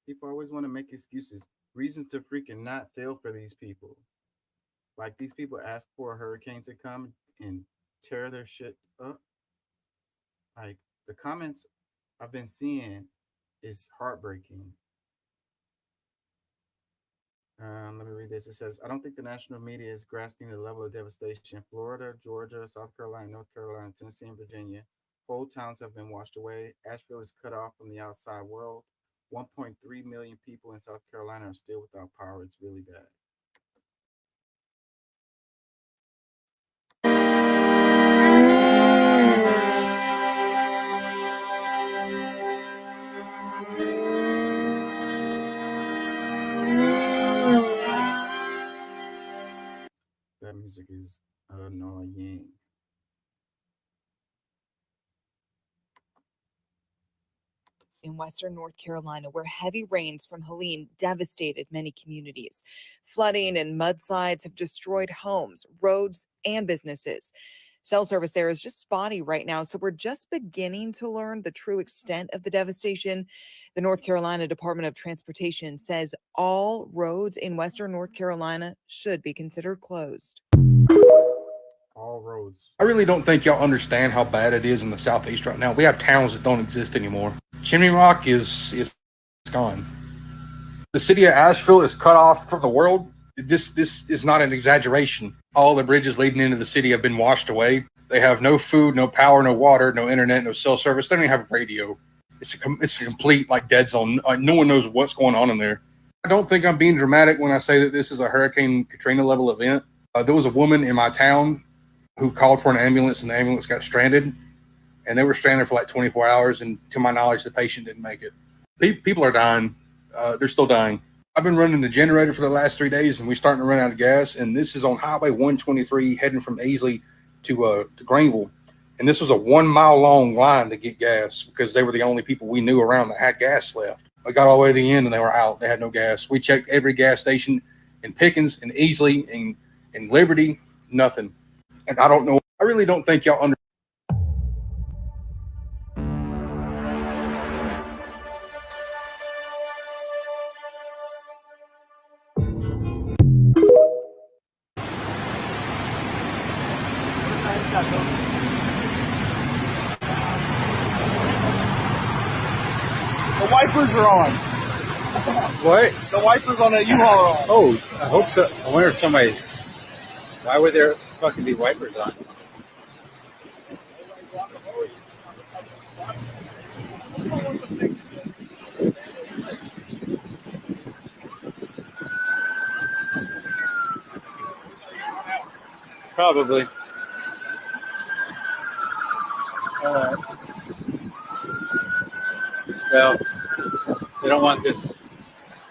People always want to make excuses, reasons to freaking not feel for these people. Like these people ask for a hurricane to come and tear their shit up. Like the comments I've been seeing is heartbreaking. Let me read this. It says, I don't think the national media is grasping the level of devastation. Florida, Georgia, South Carolina, North Carolina, Tennessee, and Virginia. Whole towns have been washed away. Asheville is cut off from the outside world. 1.3 million people in South Carolina are still without power. It's really bad. That music is annoying. In western North Carolina, where heavy rains from Helene devastated many communities. Flooding and mudslides have destroyed homes, roads, and businesses. Cell service there is just spotty right now, so we're just beginning to learn the true extent of the devastation. The North Carolina Department of Transportation says all roads in western North Carolina should be considered closed. All roads. I really don't think y'all understand how bad it is in the Southeast right now. We have towns that don't exist anymore. Chimney Rock is gone. The city of Asheville is cut off from the world. This is not an exaggeration. All the bridges leading into the city have been washed away. They have no food, no power, no water, no internet, no cell service. They don't even have radio. It's a complete like dead zone. No one knows what's going on in there. I don't think I'm being dramatic when I say that this is a Hurricane Katrina level event. There was a woman in my town who called for an ambulance, and the ambulance got stranded. And they were stranded for like 24 hours, and to my knowledge, the patient didn't make it. People are dying. They're still dying. I've been running the generator for the last 3 days, and we're starting to run out of gas. And this is on Highway 123 heading from Aisley to Greenville. And this was a 1 mile long line to get gas because they were the only people we knew around that had gas left. I got all the way to the end, and they were out. They had no gas. We checked every gas station in Pickens and Aisley and Liberty, nothing. And I don't know. I really don't think y'all understand. The wipers are on. What? The wipers on that U-Haul are on. Oh, I hope so. I wonder if somebody's. Why would there fucking be wipers on? Probably. Well, they don't want this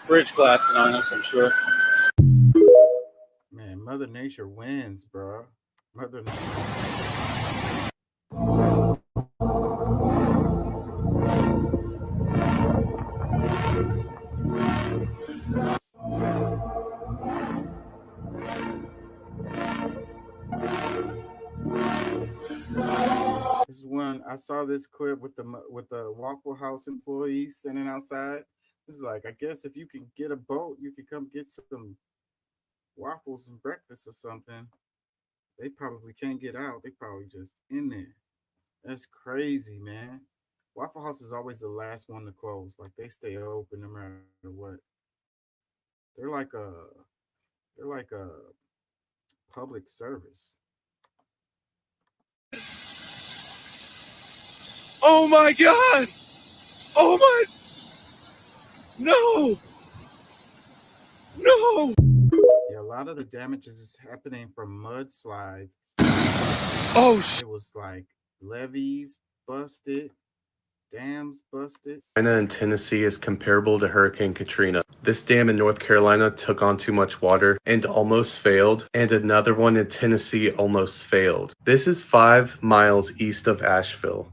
bridge collapsing on us, I'm sure. Man, Mother Nature wins, bro. Mother Nature. This one, I saw this clip with the Waffle House employees standing outside. It's like, I guess if you can get a boat, you can come get some waffles and breakfast or something. They probably can't get out. They probably just in there. That's crazy, man. Waffle House is always the last one to close. Like they stay open no matter what. They're like a public service. Oh my God! Oh my! No! No! Yeah, a lot of the damages is happening from mudslides. Oh It was like levees busted, dams busted. Carolina and Tennessee is comparable to Hurricane Katrina. This dam in North Carolina took on too much water and almost failed, and another one in Tennessee almost failed. This is 5 miles east of Asheville.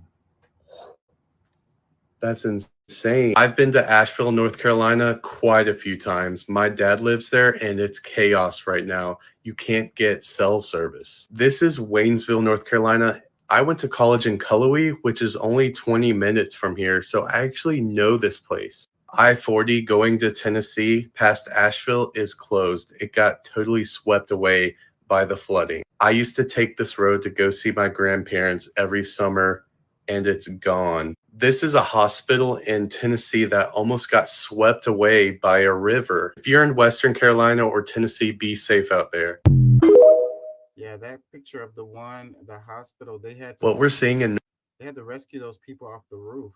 That's insane. I've been to Asheville, North Carolina quite a few times. My dad lives there, and it's chaos right now. You can't get cell service. This is Waynesville, North Carolina. I went to college in Cullowhee, which is only 20 minutes from here, so I actually know this place. I-40 going to Tennessee past Asheville is closed. It got totally swept away by the flooding. I used to take this road to go see my grandparents every summer, and it's gone. This is a hospital in Tennessee that almost got swept away by a river. If you're in Western Carolina or Tennessee, be safe out there. Yeah, that picture of the hospital, they had What we're seeing in they had to rescue those people off the roof.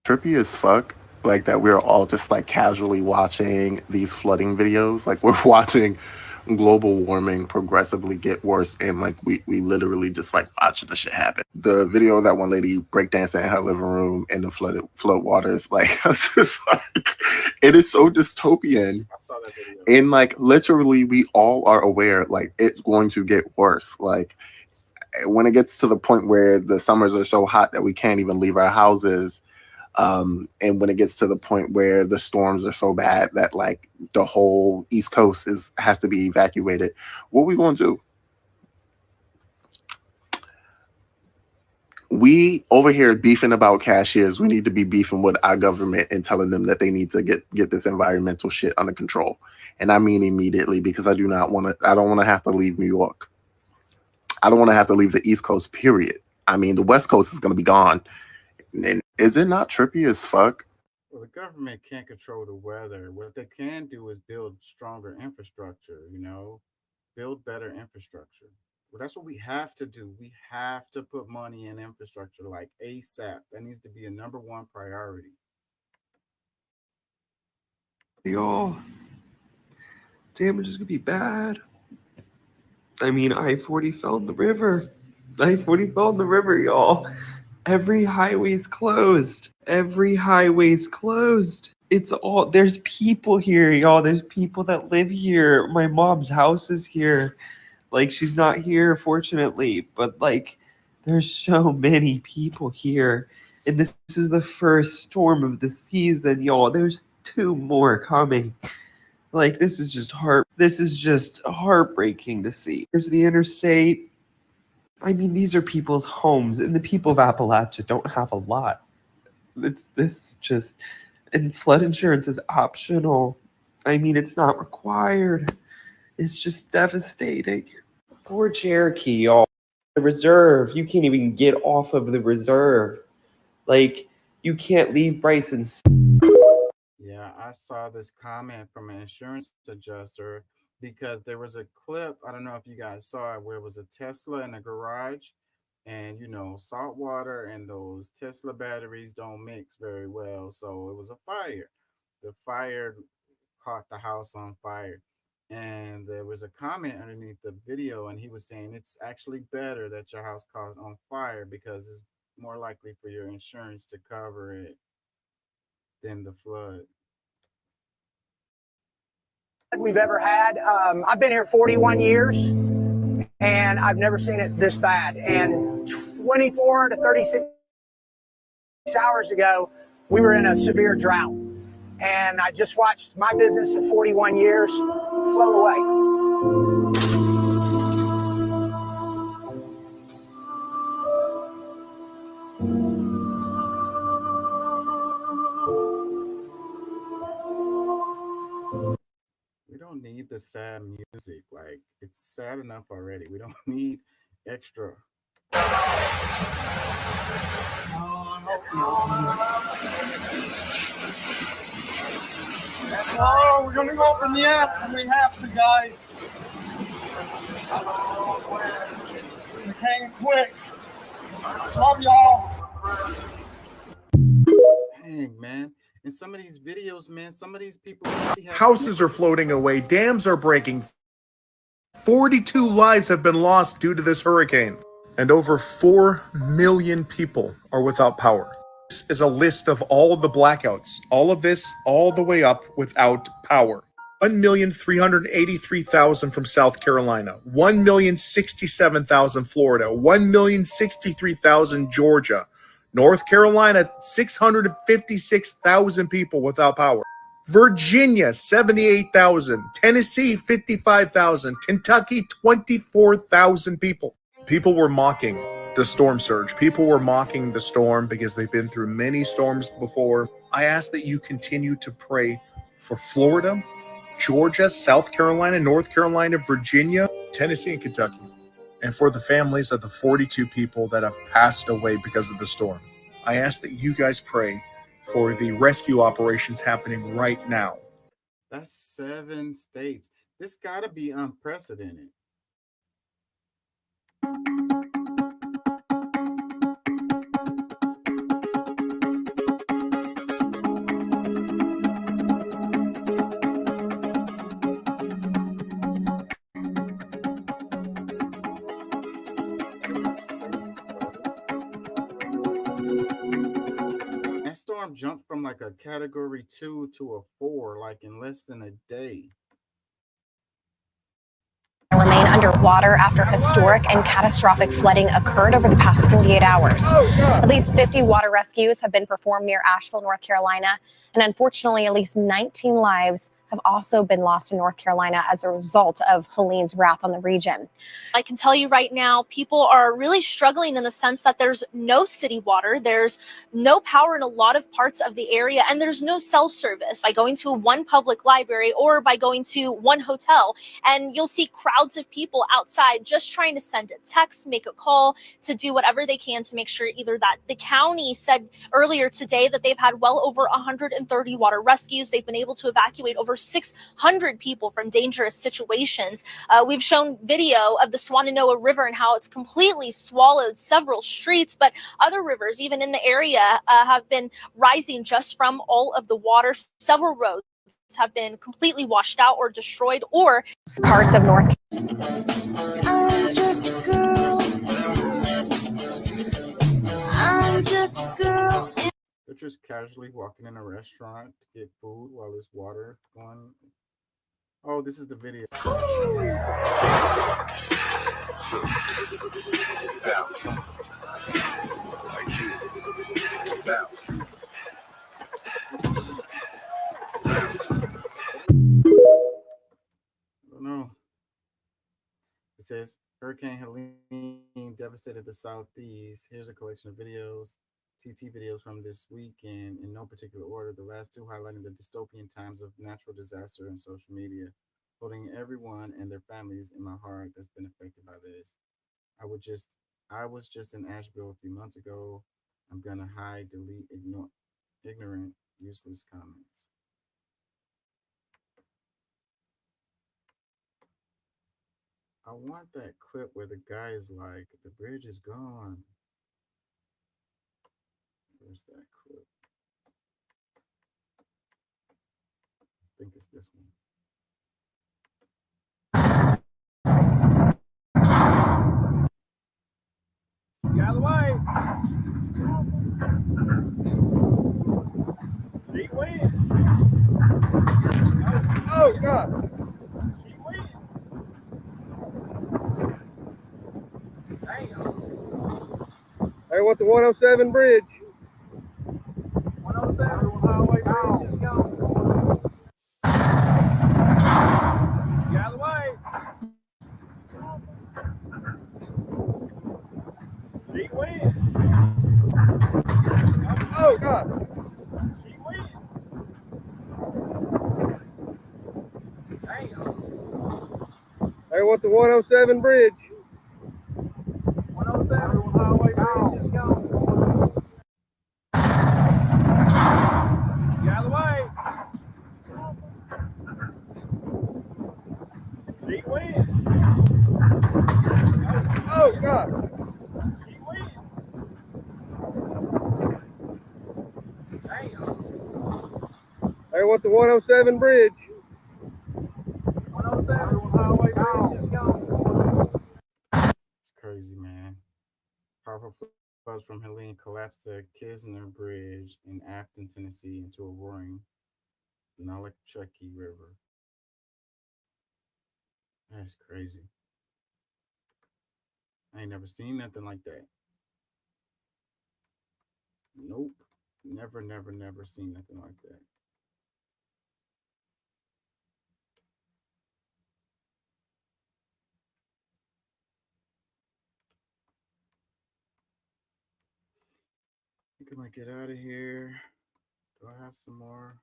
Trippy as fuck, like that we're all just like casually watching these flooding videos. Like we're watching global warming progressively get worse, and like we literally just like watch the shit happen. The video of that one lady breakdancing in her living room in the flood waters, like I was just like, it is so dystopian. I saw that video. And like literally we all are aware like it's going to get worse. Like when it gets to the point where the summers are so hot that we can't even leave our houses, and when it gets to the point where the storms are so bad that like the whole East Coast has to be evacuated, what are we going to do? We over here beefing about cashiers. We need to be beefing with our government and telling them that they need to get this environmental shit under control. And I mean immediately, because I don't want to have to leave New York. I don't want to have to leave the East Coast, period. I mean, the West Coast is going to be gone. And is it not trippy as fuck? Well, the government can't control the weather. What they can do is build stronger infrastructure, build better infrastructure. Well, that's what we have to do. We have to put money in infrastructure like ASAP. That needs to be a number one priority. Y'all, damage is gonna be bad. I mean, I-40 fell in the river. I-40 fell in the river, y'all. Every highway's closed. Every highway's closed. It's all, there's people here, y'all. There's people that live here. My mom's house is here. Like, she's not here, fortunately, but like, there's so many people here. And this is the first storm of the season, y'all. There's 2 more coming. Like, this is just heartbreaking to see. There's the interstate. I mean, these are people's homes, and the people of Appalachia don't have a lot. And flood insurance is optional. I mean, it's not required. It's just devastating. Poor Cherokee, y'all. The reserve, you can't even get off of the reserve. Like, you can't leave Bryson. Yeah, I saw this comment from an insurance adjuster because there was a clip. I don't know if you guys saw it, where it was a Tesla in a garage, and salt water and those Tesla batteries don't mix very well. So it was a fire. The fire caught the house on fire. And there was a comment underneath the video, and he was saying it's actually better that your house caught on fire because it's more likely for your insurance to cover it than the flood. We've ever had. I've been here 41 years, and I've never seen it this bad. And 24 to 36 hours ago, we were in a severe drought. And I just watched my business of 41 years float away. We don't need the sad music. Like, it's sad enough already. We don't need extra. Oh, we're gonna go open the app. We have to, guys. We came quick. Love y'all. Dang, man. In some of these videos, man, some of these people Houses are floating away, dams are breaking. 42 lives have been lost due to this hurricane, and over 4 million people are without power. This is a list of all the blackouts, all of this, all the way up without power. 1,383,000 from South Carolina, 1,067,000 Florida, 1,063,000 Georgia, North Carolina, 656,000 people without power. Virginia, 78,000. Tennessee, 55,000. Kentucky, 24,000 people. People were mocking the storm surge. People were mocking the storm because they've been through many storms before. I ask that you continue to pray for Florida, Georgia, South Carolina, North Carolina, Virginia, Tennessee, and Kentucky, and for the families of the 42 people that have passed away because of the storm. I ask that you guys pray for the rescue operations happening right now. That's 7 states. This got to be unprecedented. storm jumped from like a category 2 to a 4, like in less than a day. Remain underwater after historic and catastrophic flooding occurred over the past 48 hours. At least 50 water rescues have been performed near Asheville, North Carolina, and unfortunately, at least 19 lives have also been lost in North Carolina as a result of Helene's wrath on the region. I can tell you right now, people are really struggling in the sense that there's no city water, there's no power in a lot of parts of the area, and there's no cell service. By going to one public library or by going to one hotel, and you'll see crowds of people outside just trying to send a text, make a call, to do whatever they can to make sure either that the county said earlier today that they've had well over 130 water rescues. They've been able to evacuate over 600 people from dangerous situations. We've shown video of the Swananoa River and how it's completely swallowed several streets, but other rivers, even in the area, have been rising just from all of the water. Several roads have been completely washed out or destroyed, or parts of North. I'm just a girl. I'm just a girl. They're just casually walking in a restaurant to get food while there's water going. Oh, this is the video. Oh no. It says Hurricane Helene devastated the Southeast. Here's a collection of videos, TT videos from this weekend in no particular order. The last two highlighting the dystopian times of natural disaster and social media, holding everyone and their families in my heart that's been affected by this. I was just in Asheville a few months ago. I'm gonna hide, delete, ignore ignorant, useless comments. I want that clip where the guy is like, the bridge is gone. Where's that clip? I think it's this one. Get out of the way. Deep wind. Oh, God. Deep wind. Damn. I want the 107 bridge. 107 highway bridge. Get out of the way. Deep wind. Oh, God. Deep wind. Damn. I want the 107 bridge. 107 highway bridge. Get out of the way. Deep wind. Oh, God. Deep wind. Damn. I want the 107 bridge. 107 highway bridge. It's crazy, man. Powerful floods from Helene collapsed the Kisner Bridge in Afton, Tennessee, into a roaring Nolichucky River. That's crazy. I ain't never seen nothing like that. Nope. Never seen nothing like that. I think I might get out of here. Do I have some more?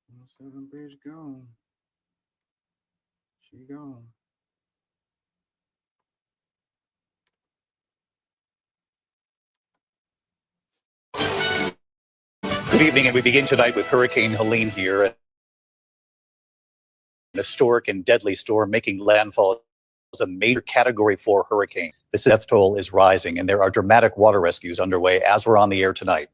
107 bridge gone. She gone. Good evening, and we begin tonight with Hurricane Helene here. An historic and deadly storm making landfall as a major Category 4 hurricane. The death toll is rising, and there are dramatic water rescues underway as we're on the air tonight.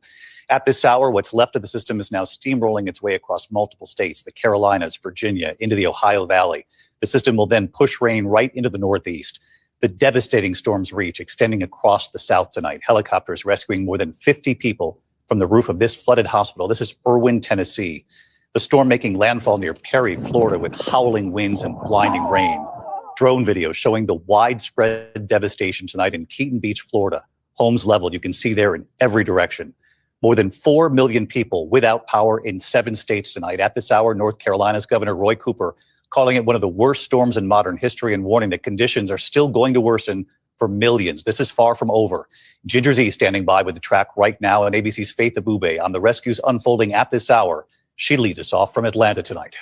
At this hour, what's left of the system is now steamrolling its way across multiple states, the Carolinas, Virginia, into the Ohio Valley. The system will then push rain right into the Northeast. The devastating storm's reach extending across the South tonight. Helicopters rescuing more than 50 people from the roof of this flooded hospital. This is Irwin, Tennessee. The storm making landfall near Perry, Florida, with howling winds and blinding rain. Drone video showing the widespread devastation tonight in Keaton Beach, Florida. Homes leveled, you can see there in every direction. More than 4 million people without power in 7 states tonight. At this hour, North Carolina's Governor Roy Cooper calling it one of the worst storms in modern history and warning that conditions are still going to worsen for millions. This is far from over. Ginger Z standing by with the track right now, and ABC's Faith Abube on the rescues unfolding at this hour. She leads us off from Atlanta tonight.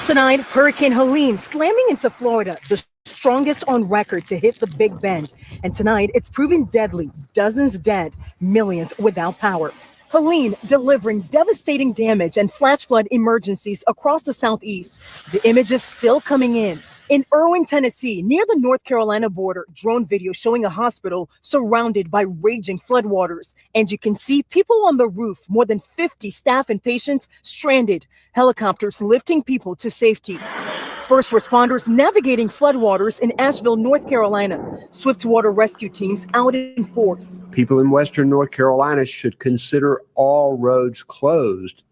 Tonight, Hurricane Helene slamming into Florida, the strongest on record to hit the Big Bend. And tonight, it's proving deadly. Dozens dead, millions without power. Helene delivering devastating damage and flash flood emergencies across the Southeast. The images still coming in. In Irwin, Tennessee, near the North Carolina border, drone video showing a hospital surrounded by raging floodwaters. And you can see people on the roof, more than 50 staff and patients stranded, helicopters lifting people to safety. First responders navigating floodwaters in Asheville, North Carolina. Swiftwater rescue teams out in force. People in Western North Carolina should consider all roads closed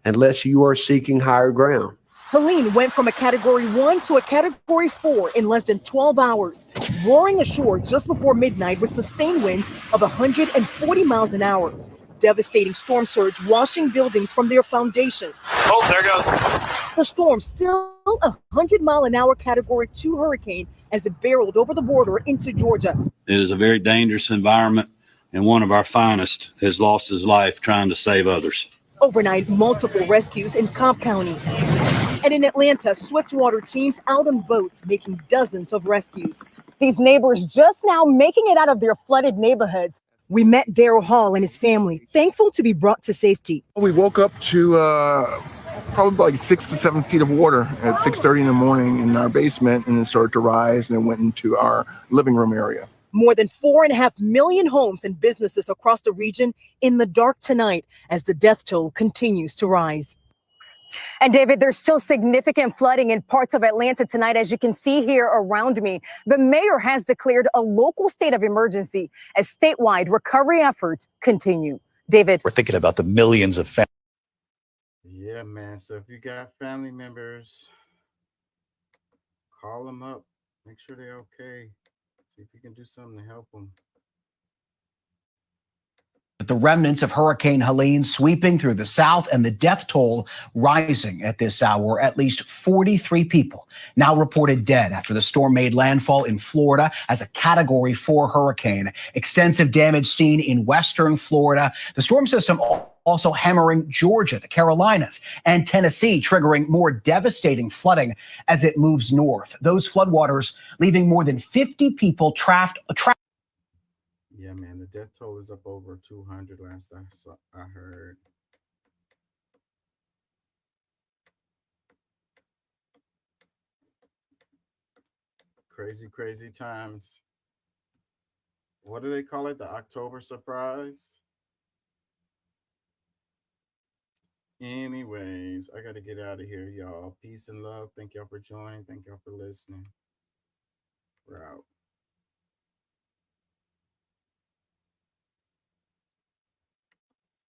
unless you are seeking higher ground. Helene went from a Category 1 to a Category 4 in less than 12 hours, roaring ashore just before midnight with sustained winds of 140 miles an hour. Devastating storm surge washing buildings from their foundations. Oh, there goes. The storm still a 100-mile-an-hour Category 2 hurricane as it barreled over the border into Georgia. It is a very dangerous environment, and one of our finest has lost his life trying to save others. Overnight, multiple rescues in Cobb County. And in Atlanta, Swiftwater teams out on boats making dozens of rescues. These neighbors just now making it out of their flooded neighborhoods. We met Daryl Hall and his family, thankful to be brought to safety. We woke up to probably like 6 to 7 feet of water at 6:30 in the morning in our basement, and it started to rise and it went into our living room area. More than 4.5 million homes and businesses across the region in the dark tonight as the death toll continues to rise. And David, there's still significant flooding in parts of Atlanta tonight, as you can see here around me. The mayor has declared a local state of emergency as statewide recovery efforts continue. David. We're thinking about the millions of families. Yeah, man. So if you got family members, call them up. Make sure they're okay. See if you can do something to help them. The remnants of Hurricane Helene sweeping through the South and the death toll rising at this hour. At least 43 people now reported dead after the storm made landfall in Florida as a Category 4 hurricane. Extensive damage seen in western Florida. The storm system also hammering Georgia, the Carolinas, and Tennessee, triggering more devastating flooding as it moves north. Those floodwaters leaving more than 50 people trapped. Yeah, man, the death toll is up over 200 last I heard. Crazy, crazy times. What do they call it? The October surprise? Anyways, I got to get out of here, y'all. Peace and love. Thank y'all for joining. Thank y'all for listening. We're out.